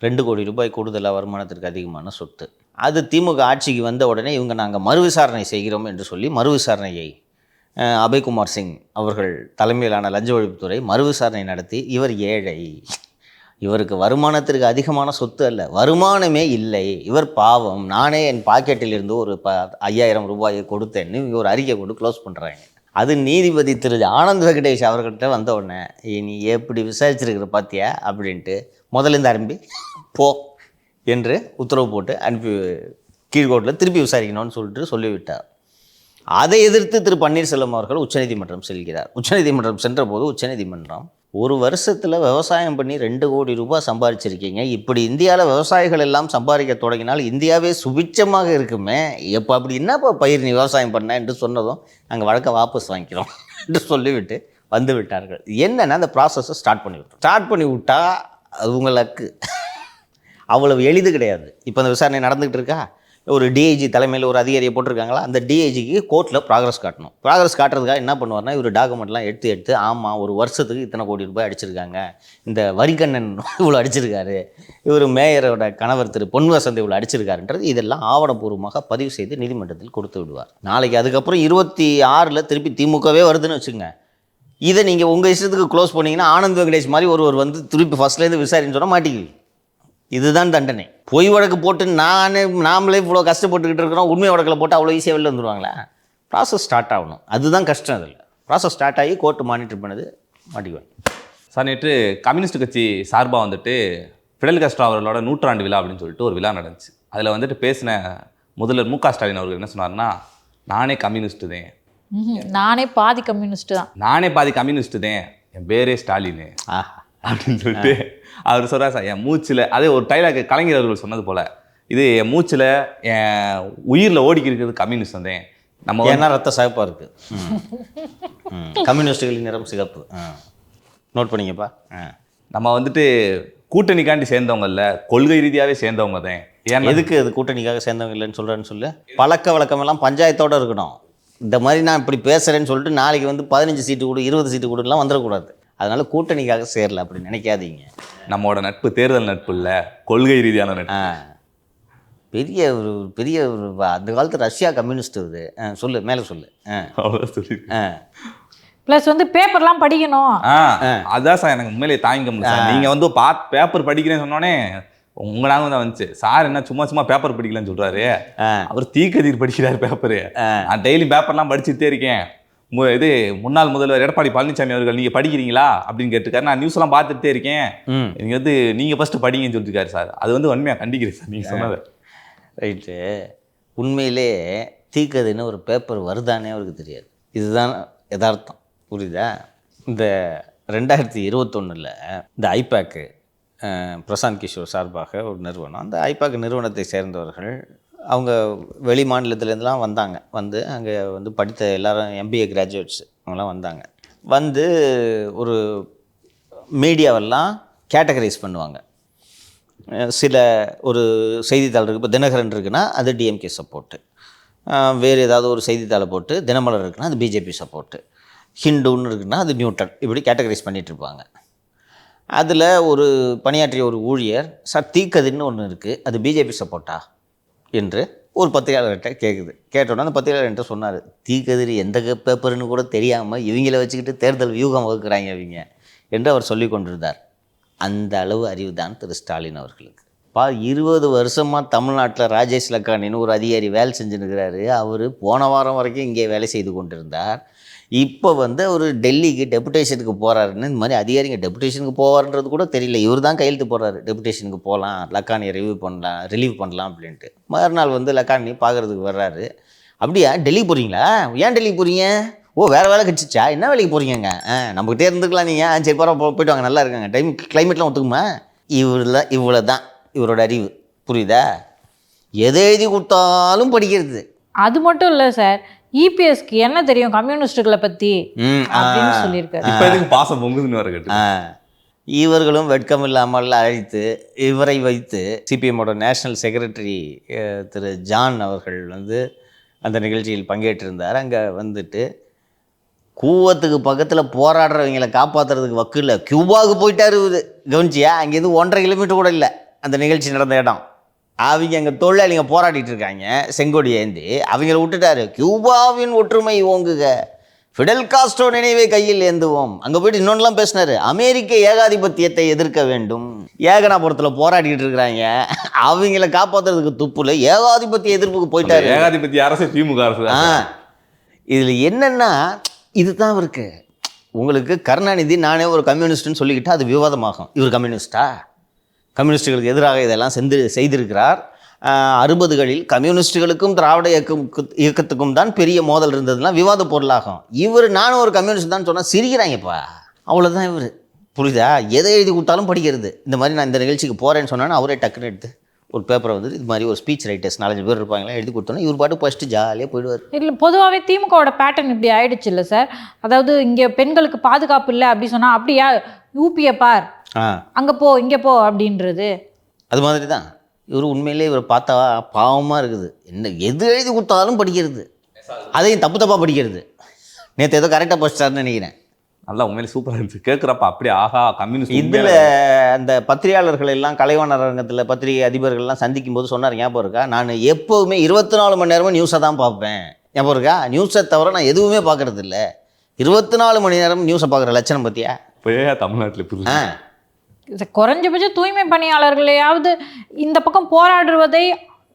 2 கோடி ரூபாய் கூடுதலாக வருமானத்திற்கு அதிகமான சொத்து. அது திமுக ஆட்சிக்கு வந்த உடனே இவங்க நாங்கள் மறுவிசாரணை செய்கிறோம் என்று சொல்லி மறுவிசாரணையை அபய்குமார் சிங் அவர்கள் தலைமையிலான லஞ்ச ஒழிப்புத்துறை மறுவிசாரணை நடத்தி, இவர் ஏழை, இவருக்கு வருமானத்திற்கு அதிகமான சொத்து அல்ல, வருமானமே இல்லை, இவர் பாவம், நானே என் பாக்கெட்டில் இருந்து ஒரு 5,000 ரூபாயை கொடுத்தேன்னு இவங்க ஒரு அறிக்கை கொண்டு க்ளோஸ் பண்ணுறாங்க. அது நீதிபதி திரு ஆனந்த் வெங்கடேஷ் அவர்கிட்ட வந்த உடனே, நீ எப்படி விசாரிச்சிருக்கிற பார்த்தியா அப்படின்ட்டு முதலேருந்து ஆரம்பி போ என்று உத்தரவு போட்டு அனுப்பி கீழ்கோர்ட்டில் திருப்பி விசாரிக்கணும்னு சொல்லிவிட்டார். அதை எதிர்த்து திரு பன்னீர்செல்வம் அவர்கள் உச்சநீதிமன்றம் செல்கிறார். உச்சநீதிமன்றம் சென்ற போது உச்சநீதிமன்றம், 1 வருஷத்தில் விவசாயம் பண்ணி 2 கோடி ரூபாய் சம்பாதிச்சிருக்கீங்க, இப்படி இந்தியாவில் விவசாயிகள் எல்லாம் சம்பாதிக்க தொடங்கினால் இந்தியாவே சுபிட்சமாக இருக்குமே, எப்போ அப்படி என்னப்பா பயிர் நீ விவசாயம் பண்ண என்று சொன்னதும் நாங்கள் வழக்கை வாபஸ் வாங்கிக்கிறோம் என்று சொல்லிவிட்டு வந்து விட்டார்கள். என்னன்னா அந்த ப்ராசஸை ஸ்டார்ட் பண்ணி விட்டா அது உங்களுக்கு அவ்வளவு எளிது கிடையாது. இப்போ அந்த விசாரணை நடந்துகிட்டு இருக்கா, ஒரு டிஐஜி தலைமையில் ஒரு அதிகாரியை போட்டிருக்காங்களா, அந்த டிஐஜிக்கு கோர்ட்டில் ப்ராக்ரஸ் காட்டணும். ப்ராக்ரஸ் காட்டுறதுக்காக என்ன பண்ணுவார்னா, இவர் டாக்குமெண்ட்லாம் எடுத்து ஆமாம் ஒரு வருஷத்துக்கு இத்தனை கோடி ரூபாய் அடிச்சிருக்காங்க, இந்த வரிகண்ணன் இவ்வளோ அடிச்சிருக்காரு, இவர் மேயரோட கணவர் திரு பொன்வசந்த் இவ்வளோ அடிச்சிருக்காருன்றது இதெல்லாம் ஆவணப்பூர்வமாக பதிவு செய்து நீதிமன்றத்தில் கொடுத்து விடுவார். நாளைக்கு அதுக்கப்புறம் 26 திருப்பி திமுகவே வருதுன்னு வச்சுங்க, இதை நீங்கள் உங்கள் இஷ்டத்துக்கு க்ளோஸ் பண்ணிங்கன்னா ஆனந்த் வெங்கடேஷ் மாதிரி ஒருவர் வந்து திருப்பி ஃபஸ்ட்லேருந்து விசாரின்னு சொன்னால் மாட்டிக்குவீங்க. இதுதான் தண்டனை. பொய் வழக்கு போட்டு நாமளே இவ்வளோ கஷ்டப்பட்டுக்கிட்டு இருக்கிறோம், உண்மை வழக்கில் போட்டு அவ்வளோ ஈஸியாக வெளில வந்துடுவாங்களா? ப்ராசஸ் ஸ்டார்ட் ஆகணும், அதுதான் கஷ்டம். அதில் ப்ராசஸ் ஸ்டார்ட் ஆகி கோர்ட்டு மானிட்டர் பண்ணது மாட்டிக்குவாங்க. சார் நேற்று கம்யூனிஸ்ட் கட்சி சார்பாக வந்துட்டு ஃபிடல் காஸ்ட்ரோ அவர்களோட 100ஆண்டு விழா அப்படின்னு சொல்லிட்டு ஒரு விழா நடந்துச்சு. அதில் வந்துட்டு பேசின முதல்வர் மு க ஸ்டாலின் அவர்கள் என்ன சொன்னார்னா, நானே கம்யூனிஸ்ட்டு தான், நானே பாதி கம்யூனிஸ்ட் தான், நானே பாதி கம்யூனிஸ்ட்டு தான், என் பேரே ஸ்டாலின் அப்படின்னு சொல்லிட்டு அவர் சொல்கிறார். சார் என் மூச்சில், அதே ஒரு டைலாக் கலைஞர் அவர்கள் சொன்னது போல், இது என் மூச்சில் என் உயிரில் ஓடிக்கி இருக்கிறது கம்யூனிஸ்ட் தான். நம்ம ஏன்னா ரத்த சிகப்பாக இருக்குது, கம்யூனிஸ்டுகளின் நிறம் சிகப்பு. நோட் பண்ணிங்கப்பா. நம்ம வந்துட்டு கூட்டணிக்காண்டி சேர்ந்தவங்க இல்லை, கொள்கை ரீதியாகவே சேர்ந்தவங்க தான். ஏன்னா எதுக்கு அது கூட்டணிக்காக சேர்ந்தவங்க இல்லைன்னு சொல்கிறேன்னு சொல்லு. பழக்க வழக்கமெல்லாம் பஞ்சாயத்தோடு இருக்கணும். இந்த மாதிரி நான் இப்படி பேசுகிறேன்னு சொல்லிட்டு நாளைக்கு வந்து 15 சீட்டு கொடு 20 சீட்டு கொடுலாம் வந்துடக்கூடாது. அதனால கூட்டணிக்காக சேரல அப்படி நினைக்காதீங்க. நம்மளோட நட்பு தேர்தல் நட்பு இல்லை, கொள்கை ரீதியான நட்பு. பெரிய ஒரு அந்த காலத்து ரஷ்யா கம்யூனிஸ்ட் இது. சொல்லு மேலே சொல்லு. அவ்வளோதான் சொல்லி. ப்ளஸ் வந்து பேப்பர்லாம் படிக்கணும். அதான் சார் எனக்கு உண்மையிலேயே தாங்கிக்க முடியல. நீங்கள் வந்து பேப்பர் படிக்கிறேன்னு சொன்னோடனே உங்களாக தான் வந்துச்சு. சார் என்ன சும்மா பேப்பர் படிக்கலன்னு சொல்கிறாரு, அவர் தீக்கதிர் படிக்கிறார் பேப்பரு. நான் டெய்லி பேப்பர்லாம் படிச்சுட்டே இருக்கேன். இது முன்னாள் முதல்வர் எடப்பாடி பழனிசாமி அவர்கள் நீங்கள் படிக்கிறீங்களா அப்படின்னு கேட்டிருக்காரு. நான் நியூஸ்லாம் பார்த்துட்டே இருக்கேன், நீங்கள் வந்து நீங்கள் ஃபஸ்ட்டு படிங்கன்னு சொல்லியிருக்காரு சார். அது வந்து உண்மையாக கண்டிக்கிறேன் சார் நீங்கள் சொன்னது. ரைட்டு. உண்மையிலே தீக்கதின்னு ஒரு பேப்பர் வருதானே அவருக்கு தெரியாது. இதுதான் யதார்த்தம். புரியுதா? இந்த 2021 இந்த ஐபேக்கு பிரசாந்த் கிஷோர் சார்பாக ஒரு நிறுவனம், அந்த ஐபேக் நிறுவனத்தை சேர்ந்தவர்கள் அவங்க வெளி மாநிலத்துலேருந்துலாம் வந்தாங்க. வந்து அங்கே வந்து படித்த எல்லாரும் MBA கிராஜுவேட்ஸ் அவங்களாம் வந்தாங்க. வந்து ஒரு மீடியாவெல்லாம் கேட்டகரைஸ் பண்ணுவாங்க. சில ஒரு செய்தித்தாள் இருக்குது, இப்போ தினகரன் இருக்குன்னா அது டிஎம்கே சப்போர்ட்டு, வேறு ஏதாவது ஒரு செய்தித்தாளை போட்டு தினமலர் இருக்குன்னா அது பிஜேபி சப்போர்ட்டு, ஹிந்துன்னு இருக்குன்னா அது நியூட்டன், இப்படி கேட்டகரைஸ் பண்ணிகிட்ருப்பாங்க. அதில் ஒரு பணியாற்றிய ஒரு ஊழியர், சார் தீக்கதின்னு ஒன்று இருக்குது, அது பிஜேபி சப்போர்ட்டா என்று ஒரு பத்திரிகையாளர்கிட்ட கேட்டோன்னா அந்த பத்திரிகையாளர் என்கிட்ட சொன்னார், தீக்கதிர் எந்த பேப்பர்னு கூட தெரியாமல் இவங்கள வச்சுக்கிட்டு தேர்தல் வியூகம் வகுக்கிறாங்க இவங்க என்று அவர் சொல்லி கொண்டிருந்தார். அந்த அளவு அறிவு தான் திரு ஸ்டாலின் அவர்களுக்கு. 20 வருஷமாக தமிழ்நாட்டில் ராஜேஷ் லக்கானின்னு ஒரு அதிகாரி வேலை செஞ்சுருக்கிறாரு. அவர் போன வாரம் வரைக்கும் இங்கே வேலை செய்து கொண்டிருந்தார். இப்போ வந்து அவர் டெல்லிக்கு டெபுடேஷனுக்கு போகிறாருன்னு, இந்த மாதிரி அதிகாரிங்க டெபுடேஷனுக்கு போவார்ன்றது கூட தெரியல. இவர் தான் கையெழுத்து போடுறாரு, டெபுடேஷனுக்கு போகலாம், லக்கானியை ரிலீவ் பண்ணலாம் அப்படின்ட்டு. மறுநாள் வந்து லக்கானி பார்க்குறதுக்கு வர்றாரு. அப்படியா டெல்லிக்கு போகிறீங்களா? ஏன் டெல்லிக்கு போகிறீங்க? ஓ வேறு வேலை கிடச்சிச்சா? என்ன வேலைக்கு போகிறீங்க? நம்மகிட்டே இருந்துக்கலாம் நீங்கள், சரி பரவாயில்ல போயிட்டு வாங்க, நல்லா இருக்காங்க, கிளைமேட்லாம் ஒத்துக்குமா? இவ்வளோ தான் இவரோட அறிவு. புரியுதா? எதை எழுதி கொடுத்தாலும் படிக்கிறது. அது மட்டும் இல்லை சார், இபிஎஸ்க்கு என்ன தெரியும் கம்யூனிஸ்டுகளை பற்றி அப்படின்னு சொல்லியிருக்காரு. இப்போ எதுக்கு பாசம் பொங்குதுன்னு வர கேட்டு இவர்களும் வெட்கம் இல்லாமல் அழைத்து இவரை வைத்து சிபிஎம்மோட நேஷ்னல் செக்ரட்டரி திரு ஜான் அவர்கள் வந்து அந்த நிகழ்ச்சியில் பங்கேற்றிருந்தார். அங்கே வந்துட்டு கூவத்துக்கு பக்கத்தில் போராடுறவங்களை காப்பாற்றுறதுக்கு வக்கு இல்லை, கியூபாவுக்கு போயிட்டார் இவர். கவனிச்சியா? அங்கேருந்து 1.5 கிலோமீட்டர் கூட இல்லை அந்த நிகழ்ச்சி நடந்த இடம். அவங்க அங்கே தொழிலாளிங்க போராடிட்டு இருக்காங்க செங்கோடி ஏந்தி, அவங்கள விட்டுட்டாரு. கியூபாவின் ஒற்றுமை ஓங்குக, ஃபிடல் காஸ்ட்ரோ நினைவை கையில் ஏந்துவோம். அங்கே போயிட்டு இன்னொன்றுலாம் பேசினார், அமெரிக்க ஏகாதிபத்தியத்தை எதிர்க்க வேண்டும். ஏகனாபுரத்தில் போராடிக்கிட்டு இருக்கிறாங்க, அவங்கள காப்பாற்றுறதுக்கு துப்புல ஏகாதிபத்திய எதிர்ப்புக்கு போயிட்டாரு. ஏகாதிபத்திய அரசு திமுக அரசு. இதில் என்னென்னா இதுதான் இருக்கு. உங்களுக்கு கருணாநிதி நானே ஒரு கம்யூனிஸ்ட்னு சொல்லிக்கிட்டா அது விவாதமாகும். இவர் கம்யூனிஸ்டா? கம்யூனிஸ்டுகளுக்கு எதிராக இதெல்லாம் செய்திருக்கிறார். 60களில் கம்யூனிஸ்டுகளுக்கும் திராவிட இயக்கத்துக்கும் தான் பெரிய மோதல் இருந்ததுன்னா விவாத பொருளாகும். இவர் நானும் ஒரு கம்யூனிஸ்ட் தான் சொன்னால் சிரிக்கிறாங்கப்பா, அவ்வளோதான் இவர். புரியுதா? எதை எழுதி கொடுத்தாலும் படிக்கிறது. இந்த மாதிரி நான் இந்த நிகழ்ச்சிக்கு போகிறேன்னு சொன்னான்னு அவரே டக்குன்னு எடுத்து ஒரு பேப்பரை வந்து இது மாதிரி ஒரு ஸ்பீச் ரைட்டர்ஸ் 4-5 பேர் இருப்பாங்களா, எழுதி கொடுத்தோன்னா இவர் பாட்டு ஃபஸ்ட்டு ஜாலியாக போயிடுவார். இல்லை, பொதுவாகவே திமுகவோட பேட்டர்ன் இப்படி ஆயிடுச்சு இல்லை சார்? அதாவது இங்கே பெண்களுக்கு பாதுகாப்பு இல்லை அப்படி சொன்னால் அப்படியா யூபியை பார், அங்கே போ இங்கே போ அப்படின்றது. அது மாதிரி தான் இவர். உண்மையிலே இவர் பார்த்தா பாவமாக இருக்குது. என்ன எது எழுதி கொடுத்தாலும் படிக்கிறது, அதையும் தப்பு தப்பாக படிக்கிறது. நேற்று ஏதோ கரெக்டாக படிச்சிட்டாருன்னு நினைக்கிறேன். நல்லா உண்மையிலே சூப்பராக இருந்துச்சு கேட்குறப்ப. அப்படியே ஆஹா கம்யூனிஸ்ட். இதில் அந்த பத்திரிகையாளர்கள் எல்லாம் கலைவாணர் அரங்கத்தில் பத்திரிகை அதிபர்கள்லாம் சந்திக்கும் போது சொன்னார், ஞாபகம் இருக்கா, நான் எப்போவுமே 24 மணி நேரமும் நியூஸை தான் பார்ப்பேன். ஞாபகம் இருக்கா? நியூஸை தவிர நான் எதுவுமே பார்க்கறது இல்லை. 24 மணி நேரம் நியூஸை பார்க்குற லட்சணம் பற்றியா போய் தமிழ்நாட்டில் குறைஞ்சபட்சம் தூய்மை பணியாளர்களையாவது இந்த பக்கம் போராடுவதை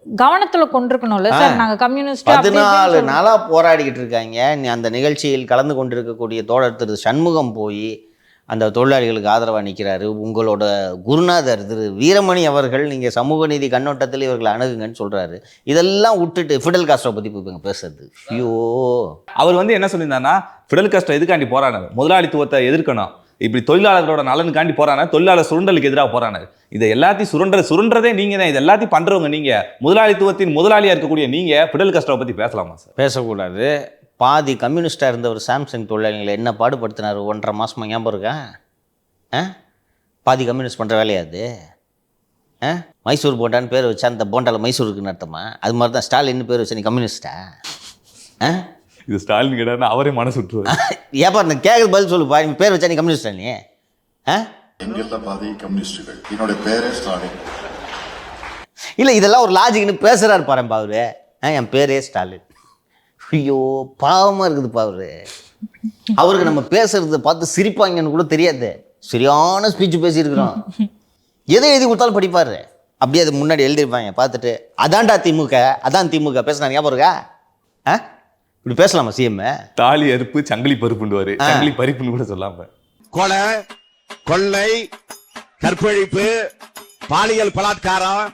கவனத்துல கொண்டிருக்கணும்ல சார். நாங்க கம்யூனிஸ்ட் 14 நாளா போராடிக்கிட்டு இருக்காங்க. அந்த நிகழ்ச்சியில் கலந்து கொண்டிருக்கக்கூடிய தோழர் திரு சண்முகம் போய் அந்த தொழிலாளிகளுக்கு ஆதரவாக நிற்கிறாரு. உங்களோட குருநாதர் திரு வீரமணி அவர்கள் நீங்கள் சமூக நீதி கண்ணோட்டத்தில் இவர்களை அணுகுங்கன்னு சொல்கிறாரு. இதெல்லாம் விட்டுட்டு ஃபிடல் காஸ்ட்ரோ பற்றி இப்போ பேசுறது. ஐயோ, அவர் வந்து என்ன சொல்லியிருந்தாருன்னா, ஃபிடல் காஸ்ட்ரோ எதுக்காண்டி போராடினார், முதலாளித்துவத்தை எதிர்க்கணும், இப்படி தொழிலாளர்களோட நலனுக்காண்டி போறான, தொழிலாளர் சுரண்டலுக்கு எதிராக போறானார். இதை எல்லாத்தையும் சுரண்டதே நீங்க தான். இது எல்லாத்தையும் பண்றவங்க நீங்க, முதலாளித்துவத்தின் முதலாளியா இருக்கக்கூடிய நீங்க ஃபிடல் காஸ்ட்ரோவை பத்தி பேசலாமா சார்? பேசக்கூடாது. பாதி கம்யூனிஸ்டாக இருந்தவர் சாம்சங் தொழிலாளிகளை என்ன பாடுபடுத்தினார் 1.5 மாதமாக, ஞாபகம் இருக்கா? பாதி கம்யூனிஸ்ட் பண்ணுற வேலையாது. மைசூர் போண்டான்னு பேர் வச்சா அந்த போண்டாவில் மைசூர் இருக்குன்னு அர்த்தமா? அது மாதிரி தான் ஸ்டாலின் பேர் வச்சா நீ கம்யூனிஸ்டா? இது ஸ்டாலின் கேட்டா அவரே மனசு விட்டுருவாரு. ஏப்பா நான் கேட்குறது பதில் சொல்லுப்பா. நீ பேர் வச்சா நீ கம்யூனிஸ்டா? நீ எங்கெல்லாம் பாதி கம்யூனிஸ்டுகள், என்னோட பேரே ஸ்டாலின். இல்லை, இதெல்லாம் ஒரு லாஜிக்னு பேசுகிறாரு பாருப்பா அவரு. என் பேரே ஸ்டாலின். ஐயோ, பாவமாக இருக்குதுப்பா அவரு. அவருக்கு நம்ம பேசுறத பார்த்து சிரிப்பாங்கன்னு கூட தெரியாது. சரியான ஸ்பீச் பேசியிருக்கிறோம். எதை எழுதி கொடுத்தாலும் படிப்பார். அப்படியே அது முன்னாடி எழுதியிருப்பாங்க பார்த்துட்டு, அதான்டா திமுக, அதான் திமுக பேசினா ஞாபகம் இருக்கா? இப்படி பேசலாமா சிஎம்? தாலி அறுப்பு சங்கிலி பருப்புண்டுவாரு, சங்கிலி பறிப்புன்னு கூட சொல்லாம. கொலை, கொள்ளை, கற்பழிப்பு, பாலியல் பலாத்காரம்,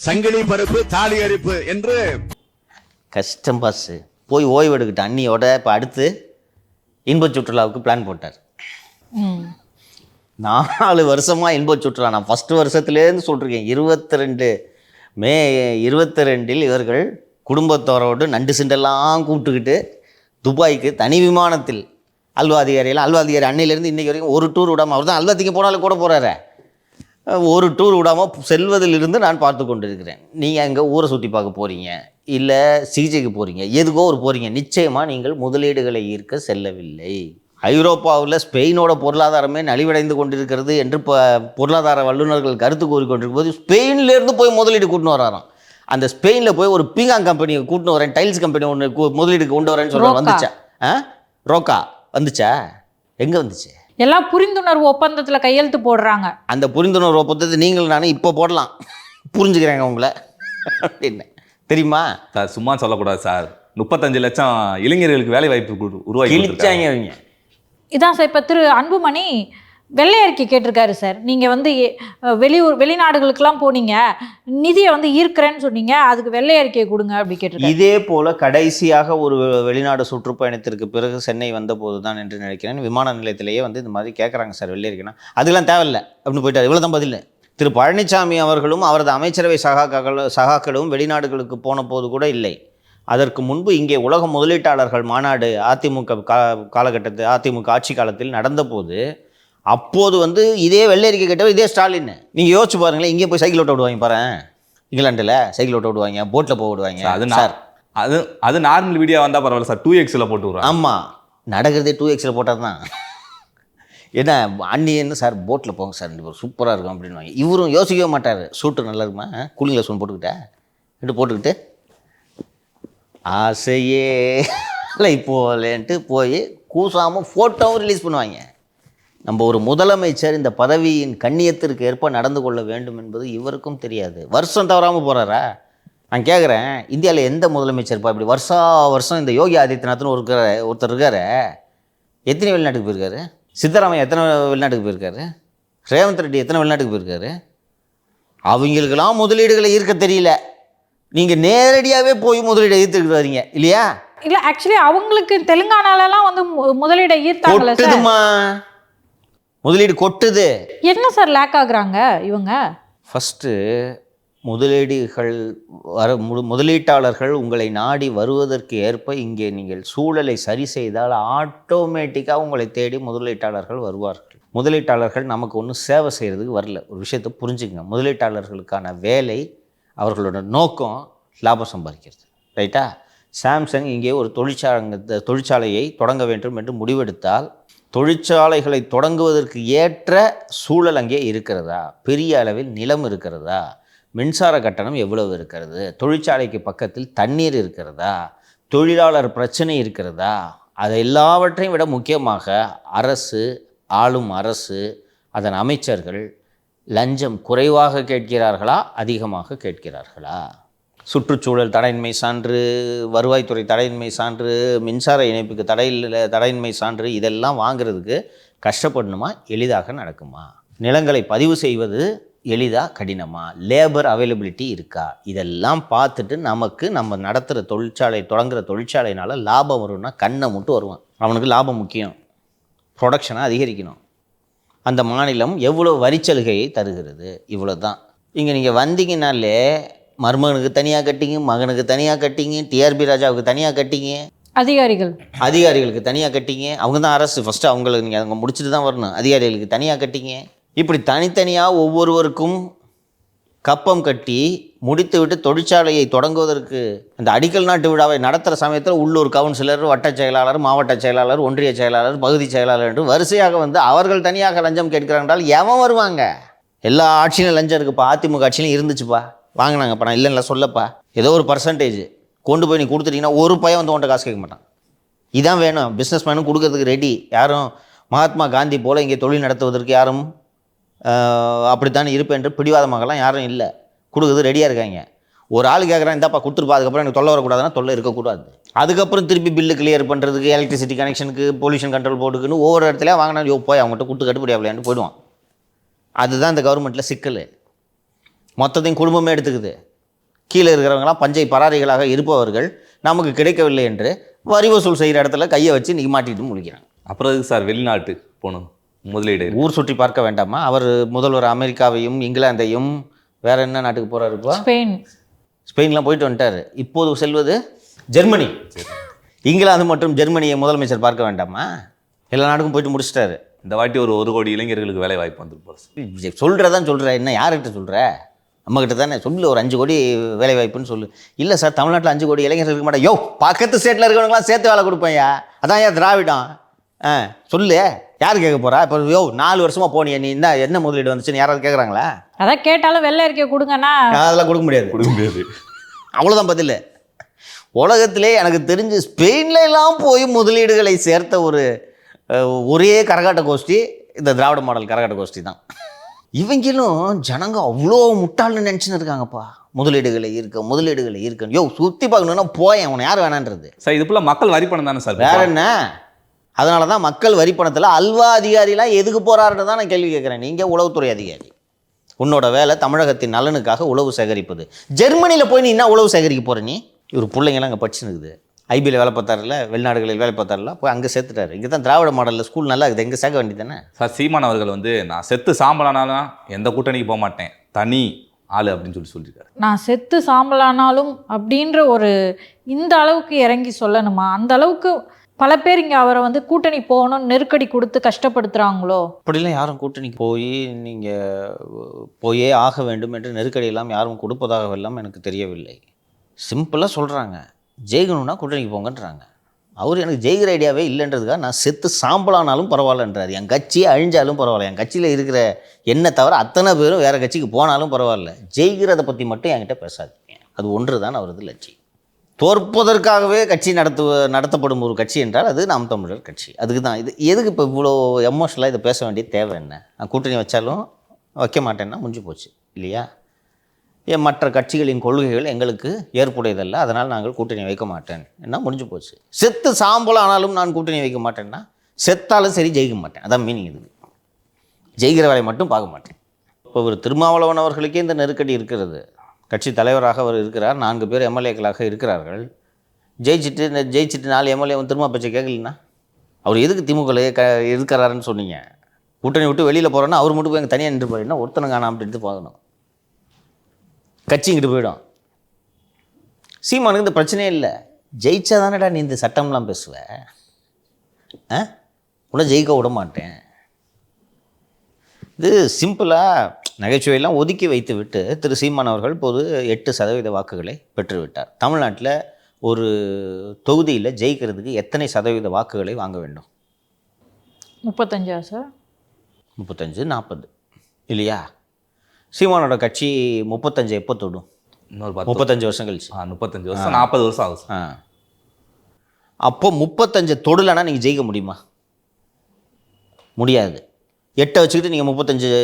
சங்கிலி பருப்பு, தாலி அறுப்பு என்று கஷ்டம் பாஸ். போய் ஓய்வு எடுக்கிட்ட அண்ணியோட இப்போ அடுத்து இன்ப சுற்றுலாவுக்கு பிளான் போட்டார். 4 வருஷமாக இன்ப சுற்றுலா. நான் ஃபஸ்ட்டு வருஷத்துலேருந்து சொல்லிருக்கேன். 22 மே 22 இவர்கள் குடும்பத்தோரோடு நண்டு சிண்டெல்லாம் கூப்பிட்டுக்கிட்டு துபாய்க்கு தனி விமானத்தில் அல்வா அதிகாரி அன்னையிலேருந்து இன்றைக்கி வரைக்கும் ஒரு டூர் விடாமல், அவர் தான் அல்வாத்திக்கு போனாலும் கூட போகிறாரு, ஒரு டூர் விடாமல் செல்வதிலிருந்து நான் பார்த்து கொண்டிருக்கிறேன். நீங்கள் அங்கே ஊரை சுற்றி பார்க்க போகிறீங்க, இல்லை சிகிச்சைக்கு போகிறீங்க, எதுக்கோ ஒரு போகிறீங்க. நிச்சயமாக நீங்கள் முதலீடுகளை ஈர்க்க செல்லவில்லை. ஐரோப்பாவில் ஸ்பெயினோட பொருளாதாரமே நலிவடைந்து கொண்டிருக்கிறது என்று பொருளாதார வல்லுநர்கள் கருத்து கூறிக்கொண்டிருக்கும் போது ஸ்பெயின்லேருந்து போய் முதலீடு கூட்டின்னு வராராம். அந்த ஸ்பெயினில் போய் ஒரு பீங்காங் கம்பெனி கூட்டின்னு வரேன், டைல்ஸ் கம்பெனி ஒன்று முதலீடுக்கு கொண்டு வரேன்னு சொல்கிறேன். வந்துச்சா? ரோக்கா வந்துச்சா? எங்கே வந்துச்சு? எல்லாம் புரிந்துணர்வு ஒப்பந்தத்தில் கையெழுத்து போடுறாங்க. அந்த புரிந்துணர்வு ஒப்பந்தத்தை நீங்கள் நானும் இப்போ போடலாம், புரிஞ்சுக்கிறாங்க உங்களை அப்படின்னு தெரியுமா சார்? சும்மா சொல்லக்கூடாது சார். 35 லட்சம் இளைஞர்களுக்கு வேலை வாய்ப்பு உருவாக்கி கிழிச்சாங்க. இதான் சார். இப்போ திரு அன்புமணி வெள்ளை அறிக்கை கேட்டிருக்காரு சார். நீங்கள் வந்து வெளிநாடுகளுக்கெல்லாம் போனீங்க, நிதியை வந்து ஈர்க்கிறேன்னு சொன்னீங்க, அதுக்கு வெள்ளை அறிக்கையை கொடுங்க அப்படி கேட்டிருக்காரு. இதே போல் கடைசியாக ஒரு வெளிநாடு சுற்றுப்பயணத்திற்கு பிறகு சென்னை வந்த போது தான் என்று நினைக்கிறேன், விமான நிலையத்திலேயே வந்து இந்த மாதிரி கேட்குறாங்க சார் வெள்ளை அறிக்கைனா. அதெல்லாம் தேவையில்லை அப்படின்னு போயிட்டார். இவ்வளோ தான் பதில். திரு பழனிசாமி அவர்களும் அவரது அமைச்சரவை சகாக்களும் வெளிநாடுகளுக்கு போன போது கூட இல்லை. அதற்கு முன்பு இங்கே உலக முதலீட்டாளர்கள் மாநாடு அதிமுக காலகட்டத்தில், அதிமுக ஆட்சி காலத்தில் நடந்தபோது அப்போது வந்து இதே வெள்ளை அறிக்கை கேட்டவர் இதே ஸ்டாலின். நீங்கள் யோசிச்சு பாருங்களேன், இங்கே போய் சைக்கிள் ஓட்ட விடுவாங்க பாரு, இங்கிலாண்டில் சைக்கிள் ஓட்ட விடுவாங்க, போட்டில் போக விடுவாங்க. அது சார் அது நார்மல் வீடியோ வந்தால் பரவாயில்ல சார், 2Xல போட்டு விடுவாங்க. ஆமாம், நடக்கிறதே 2Xல போட்டால் தான். என்ன அண்ணி என்ன சார் போட்டில் போங்க சார், 2 பேர் சூப்பராக இருக்கும் அப்படின்வாங்க. இவரும் யோசிக்கவே மாட்டார். சூட்டு நல்லா இருக்குமா, கூலிங் கிளாஸ் ஒன்று போட்டுக்கிட்டு ஆசையே இல்லை இப்போலேன்ட்டு போய் கூசாமல் ஃபோட்டோவும் ரிலீஸ் பண்ணுவாங்க. நம்ம ஒரு முதலமைச்சர் இந்த பதவியின் கண்ணியத்திற்கு ஏற்ப நடந்து கொள்ள வேண்டும் என்பது இவருக்கும் தெரியாது. வருஷம் தவறாமல் போகிறாரா? நான் கேட்குறேன், இந்தியாவில் எந்த முதலமைச்சர்ப்பா இப்படி வருஷம் இந்த யோகி ஆதித்யநாத்னு ஒருத்தர் இருக்காரு, எத்தனை வெளிநாட்டுக்கு போயிருக்காரு? சித்தராமையா எத்தனை வெளிநாட்டுக்கு போயிருக்காரு? ரேவந்த் ரெட்டி எத்தனை வெளிநாட்டுக்கு போயிருக்காரு? அவங்களுக்கெல்லாம் முதலீடுகளை ஈர்க்க தெரியல. நீங்கள் நேரடியாகவே போய் முதலீடை ஈர்த்துக்கிட்டு வரீங்க இல்லையா? இல்லை, ஆக்சுவலி அவங்களுக்கு தெலுங்கானாலலாம் வந்து முதலீடை ஈர்த்தாங்கல்ல சார். முதலீடு கொட்டுது. என்ன சார் லேக் ஆகுறாங்க இவங்க? ஃபஸ்ட்டு முதலீட்டாளர்கள் உங்களை நாடி வருவதற்கு ஏற்ப இங்கே நீங்கள் சூழலை சரி செய்தால் ஆட்டோமேட்டிக்காக உங்களை தேடி முதலீட்டாளர்கள் வருவார்கள். முதலீட்டாளர்கள் நமக்கு ஒன்றும் சேவை செய்கிறதுக்கு வரல. ஒரு விஷயத்தை புரிஞ்சுக்கங்க, முதலீட்டாளர்களுக்கான வேலை, அவர்களோட நோக்கம் லாபம் சம்பாதிக்கிறது. ரைட்டா? சாம்சங் இங்கே ஒரு தொழிற்சாலையை தொடங்க வேண்டும் என்று முடிவெடுத்தால் தொழிற்சாலைகளை தொடங்குவதற்கு ஏற்ற சூழல் அங்கே இருக்கிறதா? பெரிய அளவில் நிலம் இருக்கிறதா? மின்சார கட்டணம் எவ்வளவு இருக்கிறது? தொழிற்சாலைக்கு பக்கத்தில் தண்ணீர் இருக்கிறதா? தொழிலாளர் பிரச்சனை இருக்கிறதா? அதை எல்லாவற்றையும் விட முக்கியமாக ஆளும் அரசு அதன் அமைச்சர்கள் லஞ்சம் குறைவாக கேட்கிறார்களா, அதிகமாக கேட்கிறார்களா? சுற்றுச்சூழல் தடையின்மை சான்று, வருவாய்த்துறை தடையின்மை சான்று, மின்சார இணைப்புக்கு தடையின்மை சான்று, இதெல்லாம் வாங்குறதுக்கு கஷ்டப்படணுமா, எளிதாக நடக்குமா? நிலங்களை பதிவு செய்வது எளிதா, கடினமா? லேபர் அவைலபிலிட்டி இருக்கா? இதெல்லாம் பார்த்துட்டு நமக்கு நம்ம நடத்துகிற தொடங்குகிற தொழிற்சாலையினால் லாபம் வரும்னா கண்ணை மட்டும் வருவான். அவனுக்கு லாபம் முக்கியம், ப்ரொடக்ஷனை அதிகரிக்கணும். அந்த மாநிலம் எவ்வளோ வரிச்சலுகையை தருகிறது, இவ்வளோ தான். இங்கே நீங்கள் வந்தீங்கன்னாலே மருமகனுக்கு தனியாக கட்டிங்க, மகனுக்கு தனியாக கட்டிங்க, டிஆர்பி ராஜாவுக்கு தனியாக கட்டிங்க, அதிகாரிகளுக்கு தனியாக கட்டிங்க. அவங்க தான் அரசு, ஃபஸ்ட்டு அவங்களுக்கு நீங்கள் அவங்க முடிச்சுட்டு தான் வரணும். அதிகாரிகளுக்கு தனியாக கட்டிங்க. இப்படி தனித்தனியாக ஒவ்வொருவருக்கும் கப்பம் கட்டி முடித்துவிட்டு தொழிற்சாலையை தொடங்குவதற்கு அந்த அடிக்கல் நாட்டு விழாவை நடத்துகிற சமயத்தில் உள்ளூர் கவுன்சிலர், வட்டச் செயலாளர், மாவட்ட செயலாளர், ஒன்றிய செயலாளர், பகுதி செயலாளர் என்று வரிசையாக வந்து அவர்கள் தனியாக லஞ்சம் கேட்கிறாங்க என்றால் எவன் வருவாங்க? எல்லா ஆட்சியிலும் லஞ்சம் இருக்குப்பா. அதிமுக ஆட்சியிலும் இருந்துச்சுப்பா, வாங்கினாங்கப்பா. நான் இல்லைன்னா சொல்லப்பா, ஏதோ ஒரு பர்சன்டேஜ் கொண்டு போய் நீ கொடுத்துட்டீங்கன்னா ஒரு பையன் வந்து உன்ட்ட காசு கேட்க மாட்டான். இதான் வேணும். பிஸ்னஸ் மேனும் கொடுக்கறதுக்கு ரெடி. யாரும் மகாத்மா காந்தி போல் இங்கே தொழில் நடத்துவதற்கு யாரும் அப்படித்தான் இருப்பேன் என்று பிடிவாதமாகலாம் யாரும் இல்லை. கொடுக்குறது ரெடியாக இருக்காங்க. ஒரு ஆள் கேட்குறான், இந்தாப்பா கொடுத்துருப்பா, அதுக்கப்புறம் எனக்கு தொல்லை வரக்கூடாதுன்னா தொல்லை இருக்கக்கூடாது. அதுக்கப்புறம் திருப்பி பில்லு கிளியர் பண்ணுறதுக்கு, எலக்ட்ரிசிட்டி கனெக்ஷனுக்கு, பொல்யூஷன் கண்ட்ரோல் போர்டுக்குன்னு ஒவ்வொரு இடத்துலையும் வாங்கினா போய் அவங்ககிட்ட கொடுத்து கட்டுப்படியாகலையான்னு போயிடுவான். அதுதான் இந்த கவர்மெண்ட்டில் சிக்கல். மொத்தத்தையும் குடும்பமே எடுத்துக்குது. கீழே இருக்கிறவங்களாம் பஞ்சை பராரிகளாக இருப்பவர்கள் நமக்கு கிடைக்கவில்லை என்று வரி வசூல் செய்கிற இடத்துல கையை வச்சு இன்றைக்கி மாட்டிட்டு முழிக்கிறாங்க. அப்புறம் எதுக்கு சார் வெளிநாட்டு போகணும், முதலீடு? ஊர் சுற்றி பார்க்க வேண்டாமா? அவர் முதல்வர் அமெரிக்காவையும் இங்கிலாந்தையும் வேற என்ன நாட்டுக்கு போகிறாரு? இப்போ ஸ்பெயின்லாம் போயிட்டு வந்துட்டார். இப்போது செல்வது ஜெர்மனி. இங்கிலாந்து மற்றும் ஜெர்மனியை முதலமைச்சர் பார்க்க வேண்டாமா? எல்லா நாட்டுக்கும் போயிட்டு முடிச்சிட்டாரு. இந்த வாட்டி ஒரு 1 கோடி இளைஞர்களுக்கு வேலை வாய்ப்பு வந்துருப்போம். சொல்கிறதான் சொல்கிறேன், என்ன யார்கிட்ட சொல்கிற? நம்மக்கிட்ட தானே சொல்லு. ஒரு 5 கோடி வேலை வாய்ப்புன்னு சொல்லு. இல்லை சார், தமிழ்நாட்டில் 5 கோடி இளைஞர்கள் இருக்க மாட்டேன். யோ, பக்கத்து ஸ்டேட்டில் இருக்கிறவங்களாம் சேர்த்து வேலை கொடுப்பேன்யா. அதான் ஏன் திராவிடம்? சொல்லு, யார் கேட்க போகிறா? இப்போ 4 வருஷமாக போனியா நீ, என்ன முதலீடு வந்துச்சுன்னு யாராவது கேட்குறாங்களா? அதான் கேட்டாலும் வெள்ளை அறிக்கை கொடுங்கன்னா அதெல்லாம் கொடுக்க முடியாது. அவ்வளோதான் பதில். உலகத்திலே எனக்கு தெரிஞ்சு ஸ்பெயின்ல எல்லாம் போய் முதலீடுகளை சேர்த்த ஒரே கரகாட்ட கோஷ்டி இந்த திராவிட மாடல் கரகாட்ட கோஷ்டி தான். இவங்களும் ஜனங்க அவ்வளோ முட்டாள்னு நினச்சின்னு இருக்காங்கப்பா. முதலீடுகளை இருக்குன்னு சுற்றி பார்க்கணுன்னா போய் அவனை யார் வேணான்றது சார். இது ஃபுல்லாக மக்கள் வரி பணம் தானே சார்? வேற என்ன? அதனால தான் மக்கள் வரி பணத்தில் அல்வா அதிகாரிலாம் எதுக்கு போகிறாருன்னு தான் நான் கேள்வி கேட்குறேன். நீங்கள் உளவுத்துறை அதிகாரி, உன்னோட வேலை தமிழகத்தின் நலனுக்காக உளவு சேகரிப்பது. ஜெர்மனியில் போய் நீ என்ன உளவு சேகரிக்க போகிற? நீ ஒரு பிள்ளைங்களாம் அங்கே படிச்சுனுக்குது. ஐபியில் வேலை பார்த்தாரில்ல, வெளிநாடுகளில் வேலை பார்த்தாரில்ல, போய் அங்கே சேர்த்துட்டாரு. இங்கே தான் திராவிட மாடலில் ஸ்கூல் நல்லா இருக்குது, எங்கே சேர்க்க வேண்டியது தானே? சார், சீமான் அவர்கள் வந்து நான் செத்து சாம்பலானாலும் எந்த கூட்டணிக்கு போக மாட்டேன், தனி ஆள் அப்படின்னு சொல்லியிருக்காரு. நான் செத்து சாம்பலானாலும் அப்படின்ற இந்த அளவுக்கு இறங்கி சொல்லணுமா? அந்த அளவுக்கு பல பேர் இங்கே அவரை வந்து கூட்டணி போகணும்னு நெருக்கடி கொடுத்து கஷ்டப்படுத்துகிறாங்களோ? அப்படிலாம் யாரும் கூட்டணிக்கு நீங்கள் போயே ஆக வேண்டும் என்று நெருக்கடியெல்லாம் யாரும் கொடுப்பதாகவெல்லாம் எனக்கு தெரியவில்லை. சிம்பிளாக சொல்கிறாங்க, ஜெயிக்கணும்னா கூட்டணிக்கு போங்கன்றாங்க. அவர் எனக்கு ஜெயிக்கிற ஐடியாவே இல்லைன்றதுக்காக நான் செத்து சாம்பலானாலும் பரவாயில்லன்றார். என் கட்சியை அழிஞ்சாலும் பரவாயில்ல, என் கட்சியில் இருக்கிற என்ன தவிர அத்தனை பேரும் வேறு கட்சிக்கு போனாலும் பரவாயில்ல, ஜெயிக்கிறத பற்றி மட்டும் என்கிட்ட பேசாதீங்க. அது ஒன்று தான் அவரது லட்சியம். தோற்பதற்காகவே கட்சி நடத்தப்படும் ஒரு கட்சி என்றால் அது நாம் தமிழர் கட்சி. அதுக்கு தான் இது. எதுக்கு இப்போ இவ்வளோ எமோஷனலாக இதை பேச வேண்டிய தேவை என்ன? நான் கூட்டணி வச்சாலும் வைக்க மாட்டேன்னா முடிஞ்சு போச்சு இல்லையா? மற்ற கட்சிகளின் கொள்கைகள் எங்களுக்கு ஏற்புடையதல்ல, அதனால் நாங்கள் கூட்டணி வைக்க மாட்டேன் என்ன முடிஞ்சு போச்சு. செத்து சாம்பலானாலும் நான் கூட்டணி வைக்க மாட்டேன்னா செத்தாலும் சரி ஜெயிக்க மாட்டேன். அதான் மீனிங். இதுக்கு ஜெயிக்கிற வேலையை மட்டும் பார்க்க மாட்டேன். இப்போ ஒரு திருமாவளவன் அவர்களுக்கே இந்த நெருக்கடி இருக்கிறது. கட்சி தலைவராக அவர் இருக்கிறார், 4 பேர் எம்எல்ஏக்களாக இருக்கிறார்கள். ஜெயிச்சுட்டு 4 எம்எல்ஏ திரும்ப பேச்சை கேட்கலன்னா அவர் எதுக்கு திமுக இருக்கிறாருன்னு சொன்னீங்க? கூட்டணி விட்டு வெளியில் போகிறோன்னா அவர் மட்டும் போய் எங்கள் தனியாக நின்று போகிறீங்கன்னா ஒருத்தனை காணாமல் எடுத்து பார்க்கணும். கட்சி இங்கிட்டு போயிடும். சீமானுக்கு இந்த பிரச்சனையே இல்லை. ஜெயிச்சா தானேடா நீ இந்த சட்டம்லாம் பேசுவ, உன்னை ஜெயிக்க விட மாட்டேன். இது சிம்பிளாக நகைச்சுவையெல்லாம் ஒதுக்கி வைத்து விட்டு திரு சீமான் அவர்கள் இப்போது 8% வாக்குகளை பெற்றுவிட்டார். தமிழ்நாட்டில் ஒரு தொகுதியில் ஜெயிக்கிறதுக்கு எத்தனை சதவீத வாக்குகளை வாங்க வேண்டும்? 35 சார்? 35, 40 இல்லையா? சீமானோட கட்சி 35 எப்போ தொடும்? இன்னொரு 35 வருஷம் கழிச்சு. 35 வருஷம் 40 வருஷம் ஆகும். அப்போ 35 தொடலைன்னா நீங்கள் ஜெயிக்க முடியுமா? முடியாது. 8 வச்சுக்கிட்டு நீங்கள் 35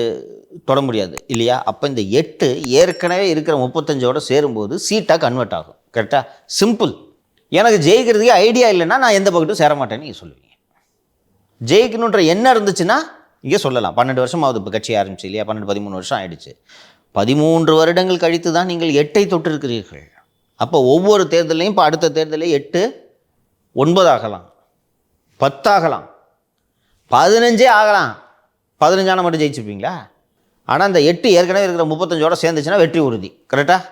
தொட முடியாது இல்லையா? அப்போ இந்த 8 ஏற்கனவே இருக்கிற 35ஓட சேரும்போது சீட்டாக கன்வெர்ட் ஆகும். கரெக்டாக? சிம்பிள். எனக்கு ஜெயிக்கிறதுக்கு ஐடியா இல்லைன்னா நான் எந்த பக்கத்தும் சேர மாட்டேன்னு நீங்கள் சொல்லுவீங்க. ஜெயிக்கணுன்ற என்ன இருந்துச்சுன்னா இங்கே சொல்லலாம். 12 வருஷம் ஆகுது இப்போ கட்சி ஆரம்பிச்சு இல்லையா? 12-13 வருஷம் ஆயிடுச்சு. 13 வருடங்கள் கழித்து தான் நீங்கள் 8ஐ தொட்டிருக்கிறீர்கள். அப்போ ஒவ்வொரு தேர்தலையும் இப்போ அடுத்த தேர்தலில் 8 9 ஆகலாம், 10 ஆகலாம், 15 ஆகலாம். 15 மட்டும் ஜெயிச்சிருப்பீங்களா? ஆனால் அந்த 8 ஏற்கனவே இருக்கிற 35ஓட சேர்ந்துச்சுன்னா வெற்றி உறுதி. கரெக்டாக?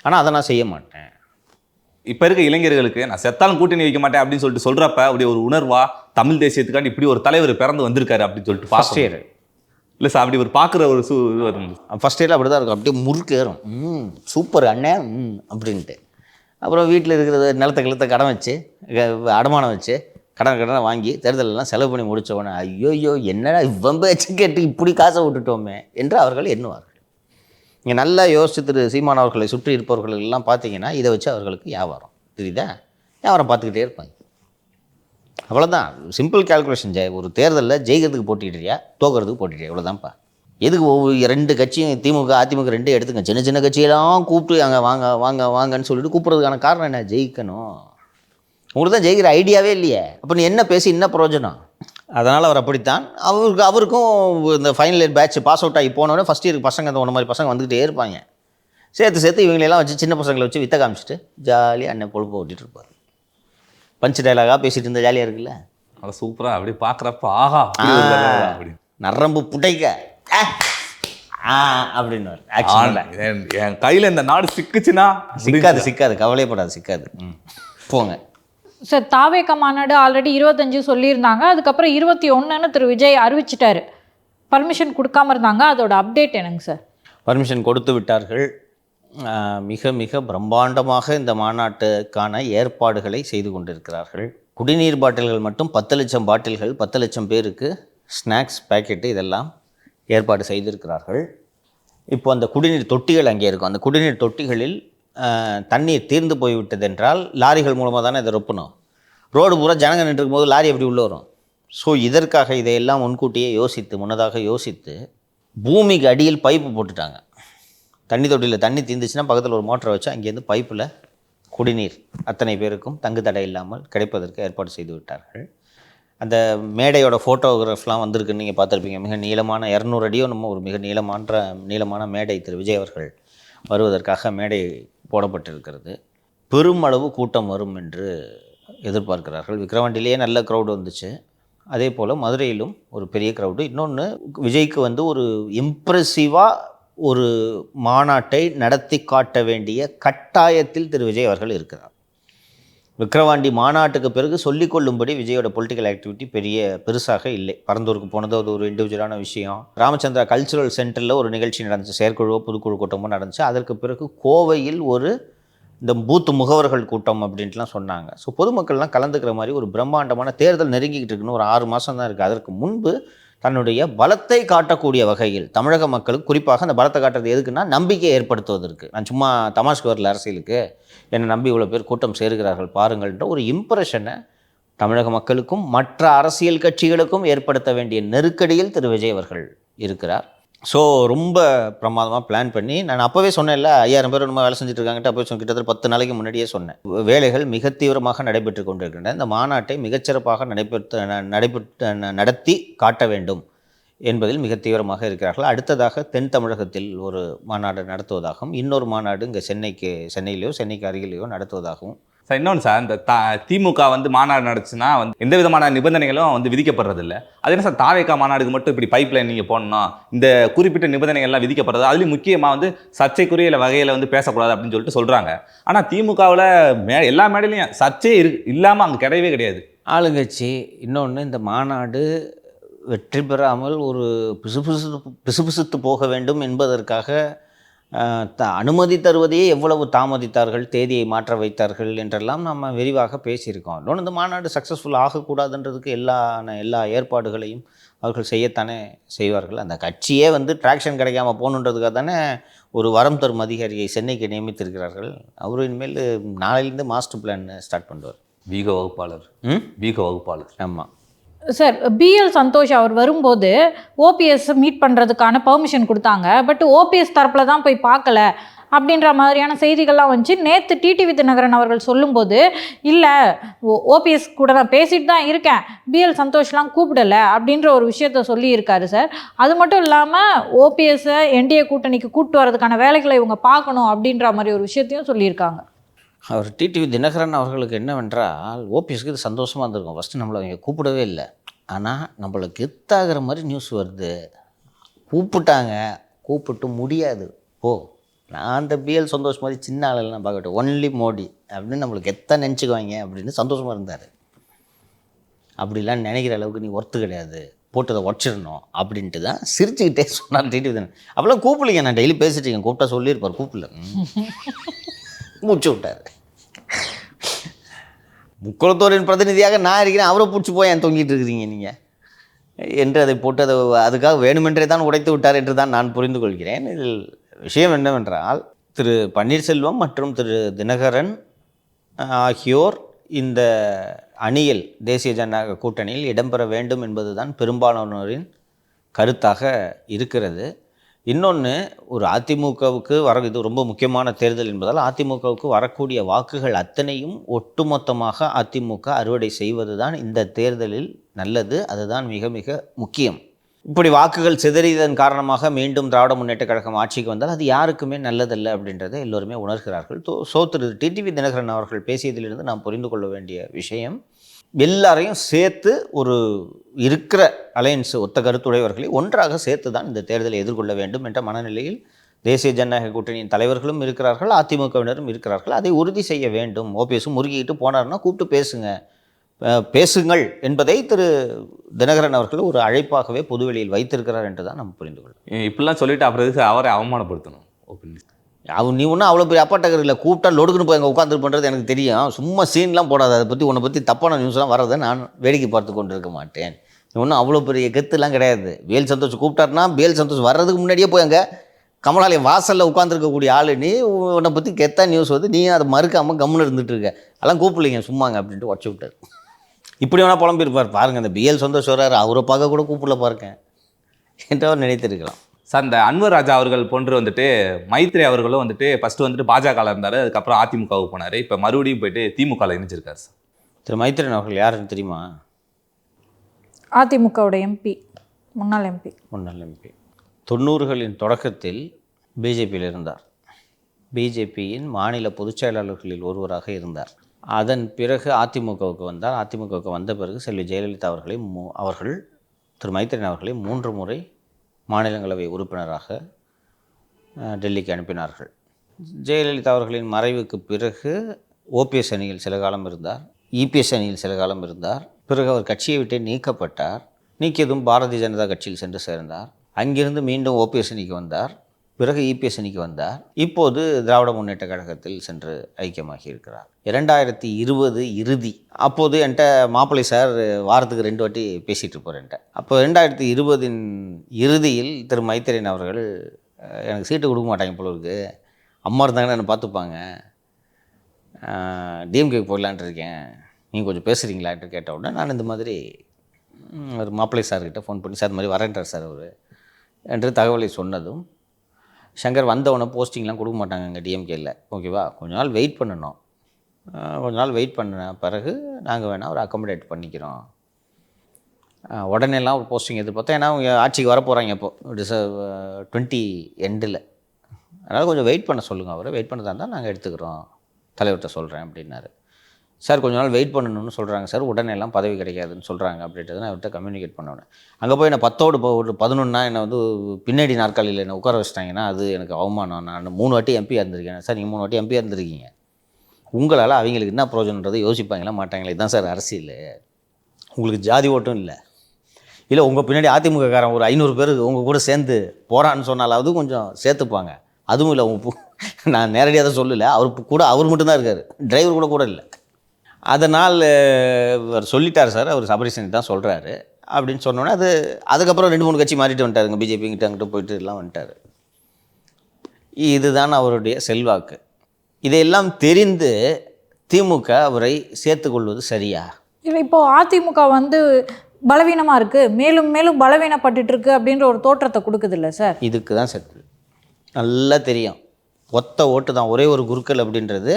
ஆனால் அதை நான் செய்ய மாட்டேன். இப்போ இருக்க இளைஞர்களுக்கு நான் செத்தாலும் கூட்டணி வைக்க மாட்டேன் அப்படின்னு சொல்லிட்டு சொல்கிறப்ப அப்படி ஒரு உணர்வா தமிழ் தேசியத்துக்காண்டி இப்படி ஒரு தலைவர் பிறந்து வந்திருக்காரு அப்படின்னு சொல்லிட்டு ஃபர்ஸ்ட் இயர் இல்லை சார், அப்படி ஒரு பார்க்குற ஒரு ஃபர்ஸ்ட் இயரில் அப்படி தான் இருக்கும். அப்படியே முறுக்கு ஏறும். சூப்பர் அண்ணே அப்படின்ட்டு. அப்புறம் வீட்டில் இருக்கிறது நிலத்தை கடன் வச்சு அடமானம் வச்சு கடனை வாங்கி தேர்தலெல்லாம் செலவு பண்ணி முடித்தவொடனே ஐயோ என்னடா இவன் பேச்சு கேட்டு இப்படி காசை விட்டுட்டோமே என்று அவர்கள் எண்ணுவார்கள். இங்கே நல்லா யோசிச்சு திரு சீமான் அவர்களை சுற்றி இருப்பவர்கள் எல்லாம் பார்த்தீங்கன்னா இதை வச்சு அவர்களுக்கு வியாபாரம் தெரியுதா? வியாபாரம் பார்த்துக்கிட்டே இருப்பாங்க. அவ்வளோதான். Simple calculation. ஒரு தேர்தலில் ஜெயிக்கிறதுக்கு போட்டிடுறியா, தோக்கிறதுக்கு போட்டிடுறியா, இவ்வளோதான்ப்பா. எதுக்கு ஒவ்வொரு 2 கட்சியும் திமுக அதிமுக 2 எடுத்துங்க, சின்ன சின்ன கட்சியெல்லாம் கூப்பிட்டு அங்கே வாங்க வாங்க வாங்கன்னு சொல்லிட்டு கூப்பிட்றதுக்கான காரணம் என்ன? ஜெயிக்கணும். உங்களுக்கு தான் ஜெயிக்கிற ஐடியாவே இல்லையே, அப்போ நீ என்ன பேசி என்ன பிரயோஜனம்? அதனால் அவர் அப்படித்தான். அவருக்கும் இந்த final year batch pass out ஆகி போனோடனே ஃபஸ்ட் இயருக்கு பசங்க அந்த ஒன்று மாதிரி பசங்க வந்துக்கிட்டே இருப்பாங்க. சேர்த்து இவங்களெல்லாம் வச்சு சின்ன பசங்களை வச்சு வித்த காமிச்சிட்டு ஜாலியாக அண்ணன் பொழுப்பு ஓட்டிகிட்டு இருப்பார். பஞ்சு டைலாகாக பேசிகிட்டு இருந்தால் ஜாலியாக இருக்குல்ல? அதை சூப்பராக அப்படி பார்க்குறப்ப ஆஹா அப்படி நரம்பு புடைக்க அப்படின்னு என் கையில் இந்த நாடு சிக்குச்சுன்னா சிக்காது கவலையப்படாது, சிக்காது. போங்க சார். தாவேக மாநாடு ஆல்ரெடி 25 சொல்லியிருந்தாங்க. அதுக்கப்புறம் 21ன்னு திரு விஜய் அறிவிச்சிட்டாரு. பர்மிஷன் கொடுக்காம இருந்தாங்க. அதோட அப்டேட் என்னங்க சார்? பர்மிஷன் கொடுத்து விட்டார்கள். மிக மிக பிரம்மாண்டமாக இந்த மாநாட்டுக்கான ஏற்பாடுகளை செய்து கொண்டிருக்கிறார்கள். குடிநீர் பாட்டில்கள் மட்டும் 10 லட்சம் பாட்டில்கள், 10 லட்சம் பேருக்கு ஸ்நாக்ஸ் பேக்கெட்டு இதெல்லாம் ஏற்பாடு செய்திருக்கிறார்கள். இப்போ அந்த குடிநீர் தொட்டிகள் அங்கே இருக்கும். அந்த குடிநீர் தொட்டிகளில் தண்ணீர் தீர்ந்து போய்விட்டது என்றால் லாரிகள் மூலமாக தானே இதை ரொப்பணும். ரோடு பூரா ஜனங்க நின்றுக்கும் போது லாரி எப்படி உள்ளே வரும்? ஸோ இதற்காக இதையெல்லாம் முன்கூட்டியே முன்னதாக யோசித்து பூமிக்கு அடியில் பைப்பு போட்டுட்டாங்க. தண்ணி தொட்டியில் தண்ணி தீர்ந்துச்சுன்னா பக்கத்தில் ஒரு மோட்டரை வச்சு அங்கேருந்து பைப்பில் குடிநீர் அத்தனை பேருக்கும் தங்கு தடை இல்லாமல் கிடைப்பதற்கு ஏற்பாடு செய்து விட்டார்கள். அந்த மேடையோட ஃபோட்டோகிராஃப்லாம் வந்திருக்குன்னு நீங்கள் பார்த்துருப்பீங்க. மிக நீளமான 200 அடியோ நம்ம ஒரு மிக நீளமான மேடை திரு விஜய் அவர்கள் வருவதற்காக மேடை போடப்பட்டிருக்கிறது. பெருமளவு கூட்டம் வரும் என்று எதிர்பார்க்கிறார்கள். விக்கிரவாண்டிலேயே நல்ல க்ரௌடு வந்துச்சு. அதே போல் மதுரையிலும் ஒரு பெரிய க்ரௌடு. இன்னொன்று, விஜய்க்கு ஒரு இம்ப்ரெசிவாக ஒரு மாநாட்டை நடத்தி காட்ட வேண்டிய கட்டாயத்தில் திரு விஜய் அவர்கள் இருக்கிறார். விக்கிரவாண்டி மாநாட்டுக்கு பிறகு சொல்லிக்கொள்ளும்படி விஜயோட பொலிட்டிக்கல் ஆக்டிவிட்டி பெருசாக இல்லை. பரந்தூருக்கு போனது அது ஒரு இண்டிவிஜுவலான விஷயம். ராமச்சந்திரா கல்ச்சுரல் சென்டரில் ஒரு நிகழ்ச்சி நடந்துச்சு, செயற்குழுவோ புதுக்குழு கூட்டமோ நடந்துச்சு. அதற்கு பிறகு கோவையில் இந்த பூத்து முகவர்கள் கூட்டம் அப்படின்ட்டுலாம் சொன்னாங்க. ஸோ பொதுமக்கள்லாம் கலந்துக்கிற மாதிரி ஒரு பிரம்மாண்டமான தேர்தல் நெருங்கிக்கிட்டு இருக்குன்னு ஒரு 6 மாதம் தான் இருக்குது. அதற்கு முன்பு தன்னுடைய பலத்தை காட்டக்கூடிய வகையில் தமிழக மக்களுக்கு, குறிப்பாக அந்த பலத்தை காட்டுறது எதுக்குன்னா நம்பிக்கையை ஏற்படுத்துவதற்கு. நான் சும்மா தமாஷ்க்கு வரல அரசியலுக்கு, என்னை நம்பி இவ்வளோ பேர் கூட்டம் சேருகிறார்கள் பாருங்கள்ன்ற ஒரு இம்ப்ரெஷனை தமிழக மக்களுக்கும் மற்ற அரசியல் கட்சிகளுக்கும் ஏற்படுத்த வேண்டிய நெருக்கடியில் திரு விஜய் அவர்கள் இருக்கிறார். ஸோ ரொம்ப பிரமாதமாக பிளான் பண்ணி, நான் அப்போவே சொன்னேன்ல 5000 பேர் நம்ம வேலை செஞ்சுட்டு இருக்காங்கட்டு, அப்போ கிட்டத்தட்ட 10 நாளைக்கு முன்னாடியே சொன்னேன். வேலைகள் மிக தீவிரமாக நடைபெற்று கொண்டிருக்கின்றன. இந்த மாநாட்டை மிகச்சிறப்பாக நடத்தி காட்ட வேண்டும் என்பதில் மிக தீவிரமாக இருக்கிறார்கள். அடுத்ததாக தென் தமிழகத்தில் ஒரு மாநாடு நடத்துவதாகவும், இன்னொரு மாநாடு இங்கே சென்னையிலையோ சென்னைக்கு அருகிலேயோ நடத்துவதாகவும். சார் இன்னொன்று சார், இந்த திமுக வந்து மாநாடு நடந்துச்சுன்னா வந்து எந்த விதமான நிபந்தனைகளும் வந்து விதிக்கப்படுறதில்ல. அது என்ன சார் தாவேகா மாநாடுக்கு மட்டும் இப்படி பைப் லைன் நீங்கள் போடணும், இந்த குறிப்பிட்ட நிபந்தனைகள்லாம் விதிக்கப்படுறது, அதுலேயும் முக்கியமாக வந்து சர்ச்சைக்குரிய வகையில் வந்து பேசக்கூடாது அப்படின்னு சொல்லிட்டு சொல்கிறாங்க. ஆனால் திமுகவில் எல்லா மேடையிலையும் சர்ச்சையே இல்லாமல் அங்கே கிடையவே கிடையாது. ஆளுங்கட்சி இன்னொன்று, இந்த மாநாடு வெற்றி பெறாமல் ஒரு பிசுபிசுத்து போக வேண்டும் என்பதற்காக அனுமதி தருவதையே எவ்வளவு தாமதித்தார்கள், தேதியை மாற்ற வைத்தார்கள் என்றெல்லாம் நம்ம விரிவாக பேசியிருக்கோம். இன்னொன்று, இந்த மாநாடு சக்ஸஸ்ஃபுல் ஆகக்கூடாதுன்றதுக்கு எல்லா ஏற்பாடுகளையும் அவர்கள் செய்யத்தானே செய்வார்கள். அந்த கட்சியே வந்து ட்ராக்ஷன் கிடைக்காம போகணுன்றதுக்காக தானே ஒரு வரம் தரும் அதிகாரியை சென்னைக்கு நியமித்திருக்கிறார்கள். அவர் இனிமேல் நாளையிலேருந்து மாஸ்டர் பிளான் ஸ்டார்ட் பண்ணுவார். வீக வகுப்பாளர். ஆமாம் சார், பிஎல் சந்தோஷ் அவர் வரும்போது ஓபிஎஸ் மீட் பண்ணுறதுக்கான பெர்மிஷன் கொடுத்தாங்க. பட் ஓபிஎஸ் தரப்பில் தான் போய் பார்க்கல அப்படின்ற மாதிரியான செய்திகள்லாம் வந்துச்சு. நேற்று டிடிவி தினகரன் அவர்கள் சொல்லும்போது, இல்லை ஓபிஎஸ் கூட நான் பேசிட்டு தான் இருக்கேன், பிஎல் சந்தோஷ்லாம் கூப்பிடலை அப்படின்ற ஒரு விஷயத்த சொல்லியிருக்காரு சார். அது மட்டும் இல்லாமல் ஓபிஎஸ்ஸை என்டிஏ கூட்டணிக்கு கூப்பிட்டு வரதுக்கான வேலைகளை இவங்க பார்க்கணும் அப்படின்ற மாதிரி ஒரு விஷயத்தையும் சொல்லியிருக்காங்க. அவர் டிடிவி தினகரன் அவர்களுக்கு என்னவென்றால், ஓபிஎஸ்க்கு இது சந்தோஷமாக இருந்திருக்கும். ஃபஸ்ட்டு நம்மளை அவங்க கூப்பிடவே இல்லை, ஆனால் நம்மளை கெத்தாகிற மாதிரி நியூஸ் வருது, கூப்பிட்டு முடியாது, நான் அந்த பிஎல் சந்தோஷ் மாதிரி சின்ன ஆளெல்லாம் பார்க்கட்டும், ஒன்லி மோடி அப்படின்னு நம்மளுக்கு எத்தனை நினச்சிக்குவாங்க அப்படின்னு சந்தோஷமாக இருந்தார். அப்படிலாம் நினைக்கிற அளவுக்கு நீ ஒர்த்து கிடையாது, போட்டு அதை உடச்சிடணும் அப்படின்ட்டு தான் சிரிச்சுக்கிட்டே சொன்னார் டிடிவி தினகரன். அப்போல்லாம் கூப்பிடலைங்க, நான் டெய்லி பேசிட்டேங்க, கூப்பிட்டா சொல்லியிருப்பார், கூப்பிடல, மூச்சு விட்டார். முக்குளத்தோரின் பிரதிநிதியாக நான் இருக்கிறேன், அவரை பிடிச்சி போய் ஏன் தொங்கிட்டு இருக்கிறீங்க நீங்கள் என்று அதை போட்டு அதுக்காக வேணுமென்றே தான் உடைத்து விட்டார் என்று தான் நான் புரிந்து கொள்கிறேன். இதில் விஷயம் என்னவென்றால், திரு பன்னீர்செல்வம் மற்றும் திரு தினகரன் ஆகியோர் இந்த அணியில், தேசிய ஜனநாயக கூட்டணியில் இடம்பெற வேண்டும் என்பது தான் பெரும்பாலானோரின் கருத்தாக இருக்கிறது. இன்னொன்று, ஒரு அதிமுகவுக்கு இது ரொம்ப முக்கியமான தேர்தல் என்பதால் அதிமுகவுக்கு வரக்கூடிய வாக்குகள் அத்தனையும் ஒட்டுமொத்தமாக அதிமுக அறுவடை செய்வது தான் இந்த தேர்தலில் நல்லது. அதுதான் மிக மிக முக்கியம். இப்படி வாக்குகள் சிதறியதன் காரணமாக மீண்டும் திராவிட முன்னேற்றக் கழகம் ஆட்சிக்கு வந்தால் அது யாருக்குமே நல்லதல்ல அப்படின்றத எல்லோருமே உணர்கிறார்கள். திரு டிடிவி தினகரன் அவர்கள் பேசியதிலிருந்து நாம் புரிந்து கொள்ள வேண்டிய விஷயம், எல்லாரையும் சேர்த்து ஒரு இருக்கிற அலையன்ஸ் ஒத்த கருத்துடையவர்களை ஒன்றாக சேர்த்து தான் இந்த தேர்தலை எதிர்கொள்ள வேண்டும் என்ற மனநிலையில் தேசிய ஜனநாயக கூட்டணியின் தலைவர்களும் இருக்கிறார்கள், அதிமுகவினரும் இருக்கிறார்கள். அதை உறுதி செய்ய வேண்டும். ஓபிஎஸும் முறுகிட்டு போனார்னா கூப்பிட்டு பேசுங்கள் என்பதை திரு தினகரன் அவர்கள் ஒரு அழைப்பாகவே பொதுவெளியில் வைத்திருக்கிறார் என்று தான் நம்ம புரிந்து கொள்ளும். இப்படிலாம் சொல்லிட்டு அப்புறம் அவரை அவமானப்படுத்தணும். நீ ஒன்றும் அவ்வளோ பெரிய அப்பாட்டகர் இல்லை, கூப்பிட்டா லொடுக்குன்னு போய் அங்கே உட்காந்து பண்ணுறது எனக்கு தெரியும். சும்மா சீன்லாம் போடாது, அதை பற்றி உன்னை பற்றி தப்பான நியூஸ்லாம் வரதை நான் வேடிக்கை பார்த்து கொண்டு இருக்க மாட்டேன். ஒன்றும் அவ்வளோ பெரிய கெத்துலாம் கிடையாது. பிஎல் சந்தோஷ் கூப்பிட்டாருன்னா பிஎல் சந்தோஷ் வர்றதுக்கு முன்னாடியே போய் அங்கே கமலாலயம் வாசலில் உட்காந்துருக்கக்கூடிய ஆள், நீ உன்னை பற்றி கெத்தா நியூஸ் வந்து நீ அதை மறுக்காமல் கம்முன்னு இருந்துட்டு இருக்க, அதெல்லாம் கூப்பிடலைங்க சும்மாங்க அப்படின்ட்டு உடச்சி விட்டார். இப்படி வேணால் புலம்பிருப்பார் பாருங்கள், அந்த பிஎல் சந்தோஷ் வர்றாரு, அவரை பார்க்க கூட கூப்பிடல பாருங்க என்று அவர் நினைத்திருக்கலாம். சார், இந்த அன்வர் ராஜா அவர்கள் போன்று வந்துட்டு மைத்ரி அவர்களும் வந்துட்டு ஃபஸ்ட்டு வந்துட்டு பாஜகவில் இருந்தார், அதுக்கப்புறம் அதிமுகவுக்கு போனார், இப்போ மறுபடியும் போயிட்டு திமுகவில் இணைஞ்சிருக்காரு சார். திரு மைத்ரன் அவர்கள் யாருன்னு தெரியுமா? அதிமுகவோட எம்பி, முன்னாள் எம்பி. 90களின் தொடக்கத்தில் பிஜேபியில் இருந்தார். பிஜேபியின் மாநில பொதுச் செயலாளர்களில் ஒருவராக இருந்தார். அதன் பிறகு அதிமுகவுக்கு வந்தார். அதிமுகவுக்கு வந்த பிறகு செல்வி ஜெயலலிதா அவர்கள் திரு மைத்ரன் அவர்களை 3 முறை மாநிலங்களவை உறுப்பினராக டெல்லிக்கு அனுப்பினார்கள். ஜெயலலிதா அவர்களின் மறைவுக்கு பிறகு ஓபிஎஸ் அணியில் சில காலம் இருந்தார், இபிஎஸ் அணியில் சில காலம் இருந்தார். பிறகு அவர் கட்சியை விட்டே நீக்கப்பட்டார். நீக்கியதும் பாரதிய ஜனதா கட்சியில் சென்று சேர்ந்தார். அங்கிருந்து மீண்டும் ஓபிஎஸ் அணிக்கு வந்தார். பிறகு இபிஎஸ் அணிக்கு வந்தார். இப்போது திராவிட முன்னேற்ற கழகத்தில் சென்று ஐக்கியமாகி இருக்கிறார். 2020 இறுதி, அப்போது என்கிட்ட மாப்பிள்ளை சார் வாரத்துக்கு 2 வாட்டி பேசிகிட்டு இருப்பார் என்கிட்ட. அப்போ 2020 இறுதியில் திரு மைத்ரன் அவர்கள், எனக்கு சீட்டு கொடுக்க மாட்டாங்க போல இருக்கு, அம்மா இருந்தாங்கன்னா என்னை பார்த்துப்பாங்க, டிஎம்கேக்கு போடலான்ட்டு இருக்கேன், நீங்கள் கொஞ்சம் பேசுகிறீங்களான்ட்டு கேட்ட உடனே நான் இந்த மாதிரி ஒரு மாப்பிள்ளை சார்கிட்ட ஃபோன் பண்ணி, சார் இந்த மாதிரி வரேன்றார் சார் அவர் என்று தகவலை சொன்னதும், சங்கர் வந்தவொடனே போஸ்டிங்லாம் கொடுக்க மாட்டாங்க எங்கள் டிஎம்கேயில், ஓகேவா, கொஞ்ச நாள் வெயிட் பண்ணணும், கொஞ்ச நாள் வெயிட் பண்ண பிறகு நாங்கள் வேணால் ஒரு அக்காமடேட் பண்ணிக்கிறோம், உடனேலாம் ஒரு போஸ்டிங் எதிர்பார்த்தோம், ஏன்னா அவங்க ஆட்சிக்கு வர போகிறாங்க இப்போது 20 எண்டில், அதனால் கொஞ்சம் வெயிட் பண்ண சொல்லுங்கள், அவரை வெயிட் பண்ணதாக இருந்தால் நாங்கள் எடுத்துக்கிறோம், தலைவர்கிட்ட சொல்கிறேன் அப்படின்னாரு. சார் கொஞ்ச நாள் வெயிட் பண்ணணும்னு சொல்கிறாங்க சார், உடனே எல்லாம் பதவி கிடைக்காதுன்னு சொல்கிறாங்க அப்படின்றது நான் அவர்கிட்ட கம்யூனிகேட் பண்ணேன். அங்கே போய் என்னை 10ஓடு ஒரு 11னா என்னை வந்து பின்னாடி நாற்காலியில் என்னை உட்கார வச்சிட்டாங்கன்னா அது எனக்கு அவமானம். நான் 3 வாட்டி எம்பியாக இருந்திருக்கேன் சார். நீங்கள் 3 வாட்டி எம்பியாக இருந்திருக்கீங்க, உங்களால் அவங்களுக்கு என்ன பிரயோஜனன்றதை யோசிப்பாங்களா மாட்டாங்களே? இதுதான் சார் அரசியல். உங்களுக்கு ஜாதி ஓட்டும் இல்லை, இல்லை உங்கள் பின்னாடி அதிமுககாரன் ஒரு 500 பேர் உங்கள் கூட சேர்ந்து போகிறான்னு சொன்னாலாவது கொஞ்சம் சேர்த்துப்பாங்க. அதுவும் இல்லை. நான் நேரடியாக தான் சொல்லலை, அவர் மட்டும்தான் இருக்கார், டிரைவர் கூட இல்லை. அதனால் அவர் சொல்லிட்டார் சார், அவர் சபரிசன் தான் சொல்கிறாரு அப்படின்னு சொன்னோன்னே அதுக்கப்புறம் 2-3 கட்சி மாறிட்டு வந்துட்டாருங்க. பிஜேபிங்கிட்ட அங்கிட்ட போயிட்டு எல்லாம் வந்துட்டார். இதுதான் அவருடைய செல்வாக்கு. இதையெல்லாம் தெரிந்து திமுக அவரை சேர்த்துக்கொள்வது சரியா? இல்லை, இப்போது அதிமுக வந்து பலவீனமாக இருக்குது, மேலும் மேலும் பலவீனப்பட்டு இருக்கு அப்படின்ற ஒரு தோற்றத்தை கொடுக்குது இல்லை சார்? இதுக்கு தான் செத்து நல்லா தெரியும். ஒத்த ஓட்டு தான், ஒரே ஒரு குருக்கள் அப்படின்றது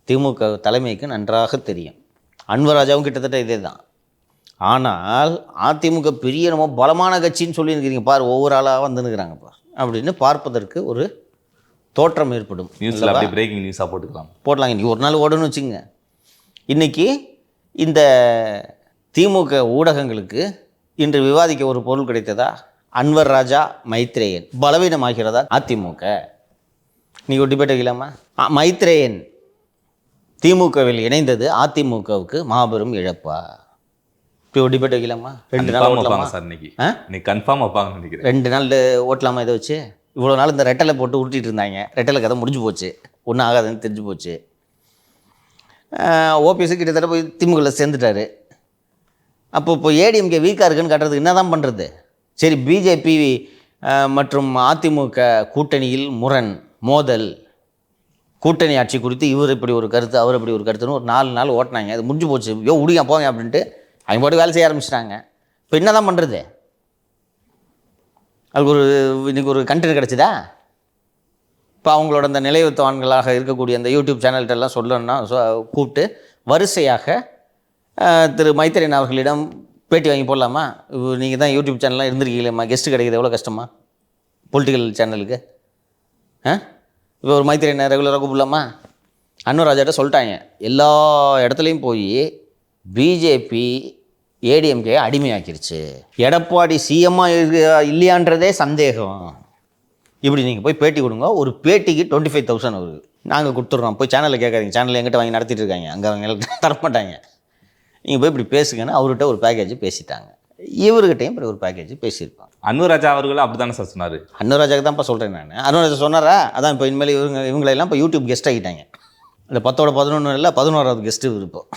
திமுக தலைமைக்கு நன்றாக தெரியும். அன்வர் ராஜாவும் கிட்டத்தட்ட இதே தான். ஆனால் அதிமுக பெரிய நம்ம பலமான கட்சின்னு சொல்லியிருக்கிறீங்க பார், ஒவ்வொரு ஆளாக வந்துன்னுக்குறாங்க பார் அப்படின்னு பார்ப்பதற்கு ஒரு தோற்றம் ஏற்படும். நியூஸில் அப்படி பிரேக்கிங் நியூஸாக போடலாம். இன்றைக்கி ஒரு நாள் ஓடணும்னு வச்சுங்க. இன்றைக்கி இந்த திமுக ஊடகங்களுக்கு இன்று விவாதிக்க ஒரு பொருள் கிடைத்ததா? அன்வர் ராஜா மைத்ரேயன் பலவீனமாகிறதா அதிமுக? இன்றைக்கி ஒரு டிபேட் வைக்கலாமா? மைத்ரேயன் திமுகவில் இணைந்தது அதிமுகவுக்கு மாபெரும் இழப்பா? இப்போ ஒரு டிபேட் வைக்கலாமா? 2 நாள் ஓட்டலாமா சார்? இன்னைக்கு கன்ஃபார்ம் வைப்பாங்கன்னு நினைக்கிறேன். 2 நாள் ஓட்டலாமா? இதை வச்சு இவ்வளோ நாள் இந்த ரெட்டலை போட்டு உருட்டிகிட்டு இருந்தாங்க. ரெட்டலை கதை முடிஞ்சு போச்சு, ஒன்றும் ஆகாதுன்னு தெரிஞ்சு போச்சு. ஓபிஎஸ் கிட்டத்தட்ட போய் திமுகவில் சேர்ந்துட்டாரு. இப்போ ஏடிஎம்கே வீக்காக இருக்குன்னு காட்டுறதுக்கு என்ன தான் பண்ணுறது? சரி, பிஜேபி மற்றும் அதிமுக கூட்டணியில் மோதல், கூட்டணி ஆட்சி குறித்து இவர் இப்படி ஒரு கருத்து, அவர் இப்படி ஒரு கருத்துன்னு ஒரு 4 நாள் ஓட்டினாங்க. அது முடிஞ்சு போச்சு. உடியா போங்க அப்படின்ட்டு அவங்க பாட்டு வேலை செய்ய ஆரம்பிச்சிட்டாங்க. இப்போ என்ன தான் பண்ணுறது? அதுக்கு இன்றைக்கி ஒரு கண்டென்ட் கிடச்சிதா? இப்போ அவங்களோட அந்த நிலையத்தவான்களாக இருக்கக்கூடிய அந்த யூடியூப் சேனல்கிட்டெல்லாம் சொல்லணும்னா கூப்பிட்டு வரிசையாக திரு மைத்ரேயன் அவர்களிடம் பேட்டி வாங்கி போடலாமா? நீங்கள் தான் யூடியூப் சேனல்லாம் இருந்திருக்கீங்களேம்மா, கெஸ்ட்டு கிடைக்கிது எவ்வளோ கஷ்டமா பொலிட்டிக்கல் சேனலுக்கு? இப்போ ஒரு மைத்ரேயனை ரெகுலராக கூப்பிடலாமா? அன்வர் ராஜாட்ட சொல்லிட்டாங்க, எல்லா இடத்துலையும் போய் பிஜேபி ஏடிஎம்கே அடிமையாக்கிருச்சு, எடப்பாடி சிஎம்மாக இல்லையான்றதே சந்தேகம். இப்படி நீங்கள் போய் பேட்டி கொடுங்க. ஒரு பேட்டிக்கு 25,000 வருது. நாங்கள் கொடுத்துட்றோம், போய் சேனலில் கேட்காதீங்க, சேனலில் எங்கிட்ட வாங்கி நடத்திட்டு இருக்காங்க, அங்கே அவங்க தரமாட்டாங்க, நீங்கள் போய் இப்படி பேசுங்கன்னு அவர்கிட்ட ஒரு பேக்கேஜ் பேசிட்டாங்க. இவர்கிட்டையும் இப்படி ஒரு பேக்கேஜ் பேசியிருப்பாங்க. அன்வர் ராஜா அவர்கள் அப்படி தானே சார் சொன்னார்? அன்வர் ராஜாக்கு தான்ப்பா சொல்கிறேன் நான். அன்வர் ராஜா சொன்னாரா? அதான் இப்போ இனிமேல் இவங்களெல்லாம் இப்போ யூடியூப் கெஸ்ட் ஆகிட்டாங்க. அந்த 10ஓட 11 இல்லை 11வது கெஸ்ட்டு இருப்போம்.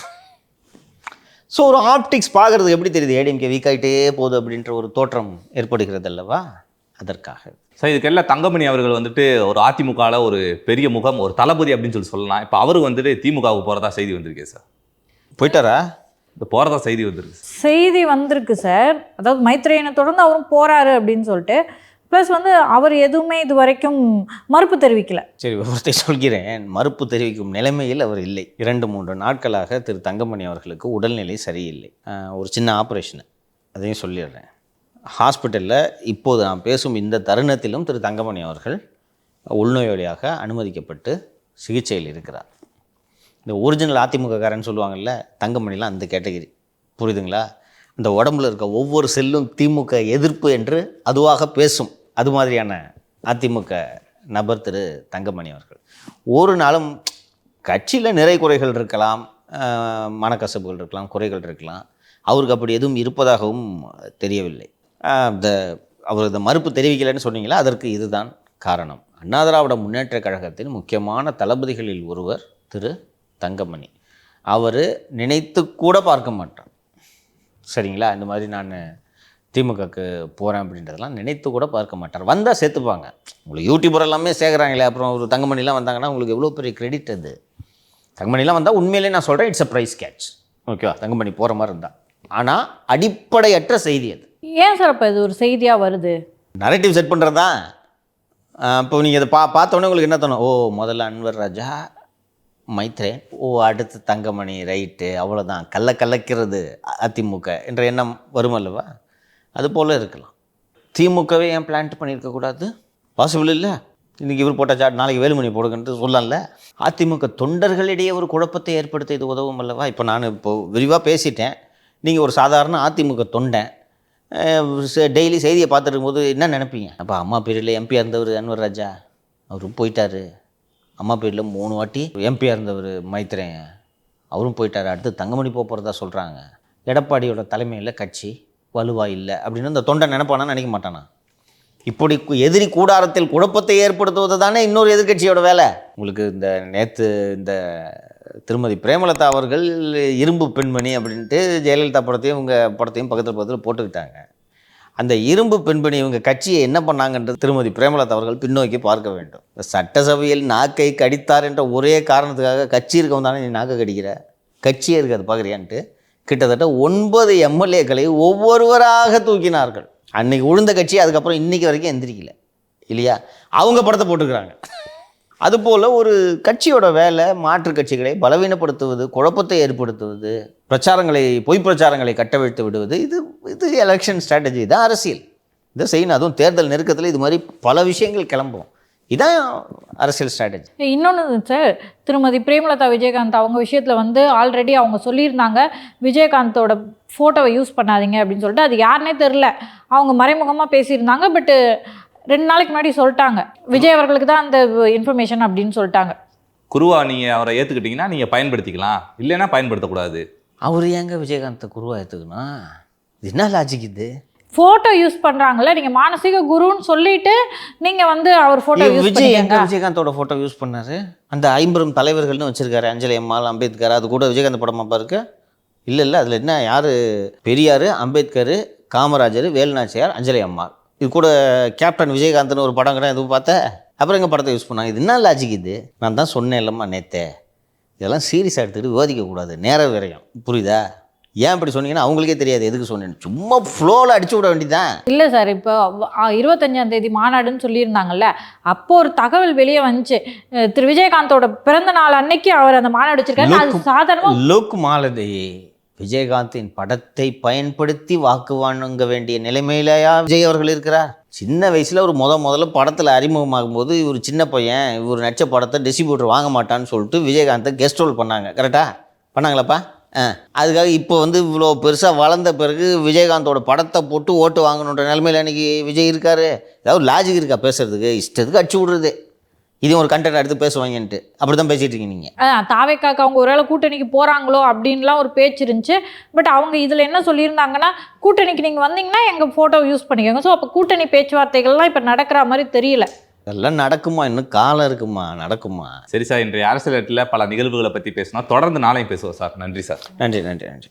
ஸோ ஒரு ஆப்டிக்ஸ் பார்க்குறதுக்கு எப்படி தெரியுது? ஏடிஎம்கே வீக் ஆகிட்டே போகுது அப்படின்ற ஒரு தோற்றம் ஏற்படுகிறது அல்லவா? அதற்காக சார் இதுக்கெல்லாம் தங்கமணி அவர்கள் வந்துட்டு ஒரு அதிமுகவில் ஒரு பெரிய முகம், ஒரு தளபதி அப்படின்னு சொல்லலாம். இப்போ அவரு வந்துட்டு திமுகவுக்கு போகிறதா செய்தி வந்திருக்கே சார். போயிட்டாரா? இந்த போகிறதா செய்தி வந்திருக்கு சார். அதாவது மைத்ரேயனை தொடர்ந்து அவரும் போகிறாரு அப்படின்னு சொல்லிட்டு, ப்ளஸ் வந்து அவர் எதுவுமே இது வரைக்கும் மறுப்பு தெரிவிக்கல. சரி, ஒருத்தை சொல்கிறேன், மறுப்பு தெரிவிக்கும் நிலைமையில் அவர் இல்லை. 2-3 நாட்களாக திரு தங்கமணி அவர்களுக்கு உடல்நிலை சரியில்லை. ஒரு சின்ன ஆப்ரேஷனு, அதையும் சொல்லிடுறேன். ஹாஸ்பிட்டலில் இப்போது நான் பேசும் இந்த தருணத்திலும் திரு தங்கமணி அவர்கள் உள்நோயாளியாக அனுமதிக்கப்பட்டு சிகிச்சையில் இருக்கிறார். இந்த ஒரிஜினல் அதிமுககாரன்னு சொல்லுவாங்கள்ல, தங்கமணிலாம் அந்த கேட்டகிரி, புரியுதுங்களா? இந்த உடம்புல இருக்க ஒவ்வொரு செல்லும் திமுக எதிர்ப்பு என்று அதுவாக பேசும். அது மாதிரியான அதிமுக நபர் திரு தங்கமணி அவர்கள். ஒரு நாளும் கட்சியில் நிறை குறைகள் இருக்கலாம், மனக்கசப்புகள் இருக்கலாம், குறைகள் இருக்கலாம். அவருக்கு அப்படி எதுவும் இருப்பதாகவும் தெரியவில்லை. அவர் இந்த மறுப்பு தெரிவிக்கலைன்னு சொன்னீங்களா, அதற்கு இதுதான் காரணம். அண்ணா திராவிட முன்னேற்றக் கழகத்தின் முக்கியமான தளபதிகளில் ஒருவர் திரு தங்கமணி. அவர் நினைத்து கூட பார்க்க மாட்டார், சரிங்களா? இந்த மாதிரி நான் திமுகக்கு போகிறேன் அப்படின்றதெல்லாம் நினைத்து கூட பார்க்க மாட்டார். வந்தால் சேர்த்துப்பாங்க. உங்களுக்கு யூடியூபர் எல்லாமே சேர்க்குறாங்களே, அப்புறம் ஒரு தங்கமணிலாம் வந்தாங்கன்னா உங்களுக்கு எவ்வளோ பெரிய கிரெடிட் அது. தங்கமணிலாம் வந்தால் உண்மையிலே நான் சொல்கிறேன், இட்ஸ் அ ப்ரைஸ் கேட்ச், ஓகேவா? தங்கமணி போகிற மாதிரி இருந்தால். ஆனால் அடிப்படையற்ற செய்தி அது. ஏன் சார் இப்போ இது ஒரு செய்தியாக வருது? நரேட்டிவ் செட் பண்ணுறது தான். இப்போ நீங்கள் இதை பார்த்தோன்னே உங்களுக்கு என்ன தோணும்? ஓ, முதல்ல அன்வர் ராஜா, மைத்ரேயன், ஓ அடுத்து தங்கமணி, ரைட்டு, அவ்வளோதான், கலக்கிறது அதிமுக என்ற எண்ணம் வரும் அல்லவா? அது போல் இருக்கலாம். திமுகவே ஏன் பிளான்ட் பண்ணியிருக்கக்கூடாது? பாசிபிள் இல்லை. இன்றைக்கி இவர் போட்ட சாட் நாளைக்கு வேலுமணி போடுங்கன்ட்டு சொல்லலாம்ல. அதிமுக தொண்டர்களிடையே ஒரு குழப்பத்தை ஏற்படுத்த இது உதவும் அல்லவா? இப்போ நான் இப்போது விரிவாக பேசிட்டேன். நீங்கள் ஒரு சாதாரண அதிமுக தொண்டன் டெய்லி செய்தியை பார்த்துட்டு இருக்கும்போது என்ன நினைப்பீங்க? அப்போ அம்மா பீரியடில் எம்பியாக இருந்தவர் அன்வர் ராஜா அவரும் போயிட்டார். அம்மா பீரியடில் 3 வாட்டி எம்பியாக இருந்தவர் மைத்ரேன் அவரும் போயிட்டார். அடுத்து தங்கமணி போகிறதா சொல்கிறாங்க. எடப்பாடியோட தலைமையில் கட்சி வலுவாக இல்லை அப்படின்னு இந்த தொண்டை நினைப்பானா நினைக்க மாட்டானா? இப்படி எதிரி கூடாரத்தில் குழப்பத்தை ஏற்படுத்துவது தானே இன்னொரு எதிர்க்கட்சியோட வேலை. உங்களுக்கு இந்த நேற்று இந்த திருமதி பிரேமலதா அவர்கள் இரும்பு பெண்மணி அப்படின்ட்டு ஜெயலலிதா படத்தையும் இவங்க படத்தையும் பக்கத்தில் போட்டுக்கிட்டாங்க. அந்த இரும்பு பெண்மணி இவங்க கட்சியை என்ன பண்ணாங்கன்றது திருமதி பிரேமலதா அவர்கள் பின்னோக்கி பார்க்க வேண்டும். சட்டசபையில் நாக்கை கடித்தார் என்ற ஒரே காரணத்துக்காக கட்சி இருக்கவன் தானே நீ நாக்கை கடிக்கிற, கட்சியே இருக்குது அது பார்க்குறியான்ட்டு கிட்டத்தட்ட 9 எம்எல்ஏக்களை ஒவ்வொருவராக தூக்கினார்கள். அன்னைக்கு உழுந்த கட்சி அதுக்கப்புறம் இன்றைக்கி வரைக்கும் எந்திரிக்கல இல்லையா? அவங்க படத்தை போட்டுக்கிறாங்க. அதுபோல் ஒரு கட்சியோட வேலை மாற்று கட்சிகளை பலவீனப்படுத்துவது, குழப்பத்தை ஏற்படுத்துவது, பொய் பிரச்சாரங்களை கட்டவிழ்த்து விடுவது. இது எலெக்ஷன் ஸ்ட்ராட்டஜி தான், அரசியல் இதை செய்யணும். அதுவும் தேர்தல் நெருக்கத்தில் இது மாதிரி பல விஷயங்கள் கிளம்பும். இதான் அரசியல் ஸ்ட்ராட்டஜி. இன்னொன்று சார், திருமதி பிரேமலதா விஜயகாந்த் அவங்க விஷயத்தில் வந்து ஆல்ரெடி அவங்க சொல்லியிருந்தாங்க விஜயகாந்தோட ஃபோட்டோவை யூஸ் பண்ணாதீங்க அப்படின்னு சொல்லிட்டு. அது யாருனே தெரில, அவங்க மறைமுகமாக பேசியிருந்தாங்க. பட்டு 2 நாளைக்கு முன்னாடி சொல்லிட்டாங்க விஜய் அவர்களுக்கு தான் அந்த இன்ஃபர்மேஷன் அப்படின்னு சொல்லிட்டாங்க. குருவா நீங்கள் அவரை ஏற்றுக்கிட்டீங்கன்னா நீங்கள் பயன்படுத்திக்கலாம், இல்லைன்னா பயன்படுத்தக்கூடாது. அவர் ஏங்க விஜயகாந்தை குருவா ஏற்றுக்கணும்? இது என்ன லாஜிக் இது? ஃபோட்டோ யூஸ் பண்ணுறாங்கல்ல, நீங்கள் மானசீக குருன்னு சொல்லிட்டு நீங்கள் வந்து அவர் ஃபோட்டோ யூஸ் விஜய் எங்க பண்ணுங்க. விஜயகாந்தோட ஃபோட்டோ யூஸ் பண்ணாரு? அந்த 50 தலைவர்கள்னு வச்சிருக்காரு, அஞ்சலி அம்மாள், அம்பேத்கர், அது கூட விஜயகாந்த் படமாப்பா இருக்கு? இல்லை அதில் என்ன, யார்? பெரியார், அம்பேத்கர், காமராஜர், வேலுநாச்சியார், அஞ்சலி அம்மாள், இது கூட கேப்டன் விஜயகாந்த்னு ஒரு படம் கூட எதுவும் பார்த்தேன். அப்புறம் எங்கள் படத்தை யூஸ் பண்ணாங்க. இது என்ன லாஜிக் இது? நான் தான் சொன்னேன் இல்லைம்மா நேற்றே, இதெல்லாம் சீரியஸாக எடுத்துகிட்டு விவாதிக்கக்கூடாது, நேர விரயம், புரியுதா? ஏன் இப்படி சொன்னீங்கன்னா அவங்களுக்கே தெரியாது எதுக்கு சொன்னேன்னு, சும்மா ஃப்ளோவில் அடிச்சு விட வேண்டியதான். இல்லை சார், இப்போ 25ஆம் தேதி மாநாடுன்னு சொல்லியிருந்தாங்கல்ல, அப்போது ஒரு தகவல் வெளியே வந்துச்சு. திரு விஜயகாந்தோட பிறந்த நாள் அன்னைக்கு அவர் அந்த மாநாடு வச்சிருக்காரு. அது சாதாரணமாக லுக் மாலதி, விஜயகாந்தின் படத்தை பயன்படுத்தி வாக்கு வாங்க வேண்டிய நிலைமையிலையா விஜய் அவர்கள் இருக்கிறார்? சின்ன வயசில் ஒரு முதல்ல படத்தில் அறிமுகமாகும் போது இவர் சின்ன பையன், இவர் நடிச்ச படத்தை டிஸ்ட்ரிபியூட்டர் வாங்க மாட்டான்னு சொல்லிட்டு விஜயகாந்தை கெஸ்ட் ரோல் பண்ணாங்க. கரெக்டாக பண்ணாங்களாப்பா? அதுக்காக இப்போ வந்து இவ்வளோ பெருசாக வளர்ந்த பிறகு விஜயகாந்தோட படத்தை போட்டு ஓட்டு வாங்கணுன்ற நிலைமையில் இன்றைக்கி விஜய் இருக்கார். ஏதாவது லாஜிக் இருக்கா பேசுகிறதுக்கு? இஷ்டத்துக்கு அடிச்சு விட்றது, இதையும் ஒரு கண்டென்ட் எடுத்து பேசுவாங்கன்ட்டு அப்படி தான் பேசிகிட்டு இருக்கீங்க நீங்கள். தாவேக்காக்கு அவங்க ஒருவேளை கூட்டணிக்கு போகிறாங்களோ அப்படின்லாம் ஒரு பேச்சு இருந்துச்சு. பட் அவங்க இதில் என்ன சொல்லியிருந்தாங்கன்னா, கூட்டணிக்கு நீங்கள் வந்தீங்கன்னா எங்கள் ஃபோட்டோ யூஸ் பண்ணிக்கோங்க. ஸோ அப்போ கூட்டணி பேச்சுவார்த்தைகள்லாம் இப்போ நடக்கிற மாதிரி தெரியல. இதெல்லாம் நடக்குமா? இன்னும் காலம் இருக்குமா? நடக்குமா? சரி சார், இன்றைய அரசியல் பல நிகழ்வுகளை பற்றி பேசினோம். தொடர்ந்து நாளையும் பேசுவோம் சார். நன்றி சார். நன்றி.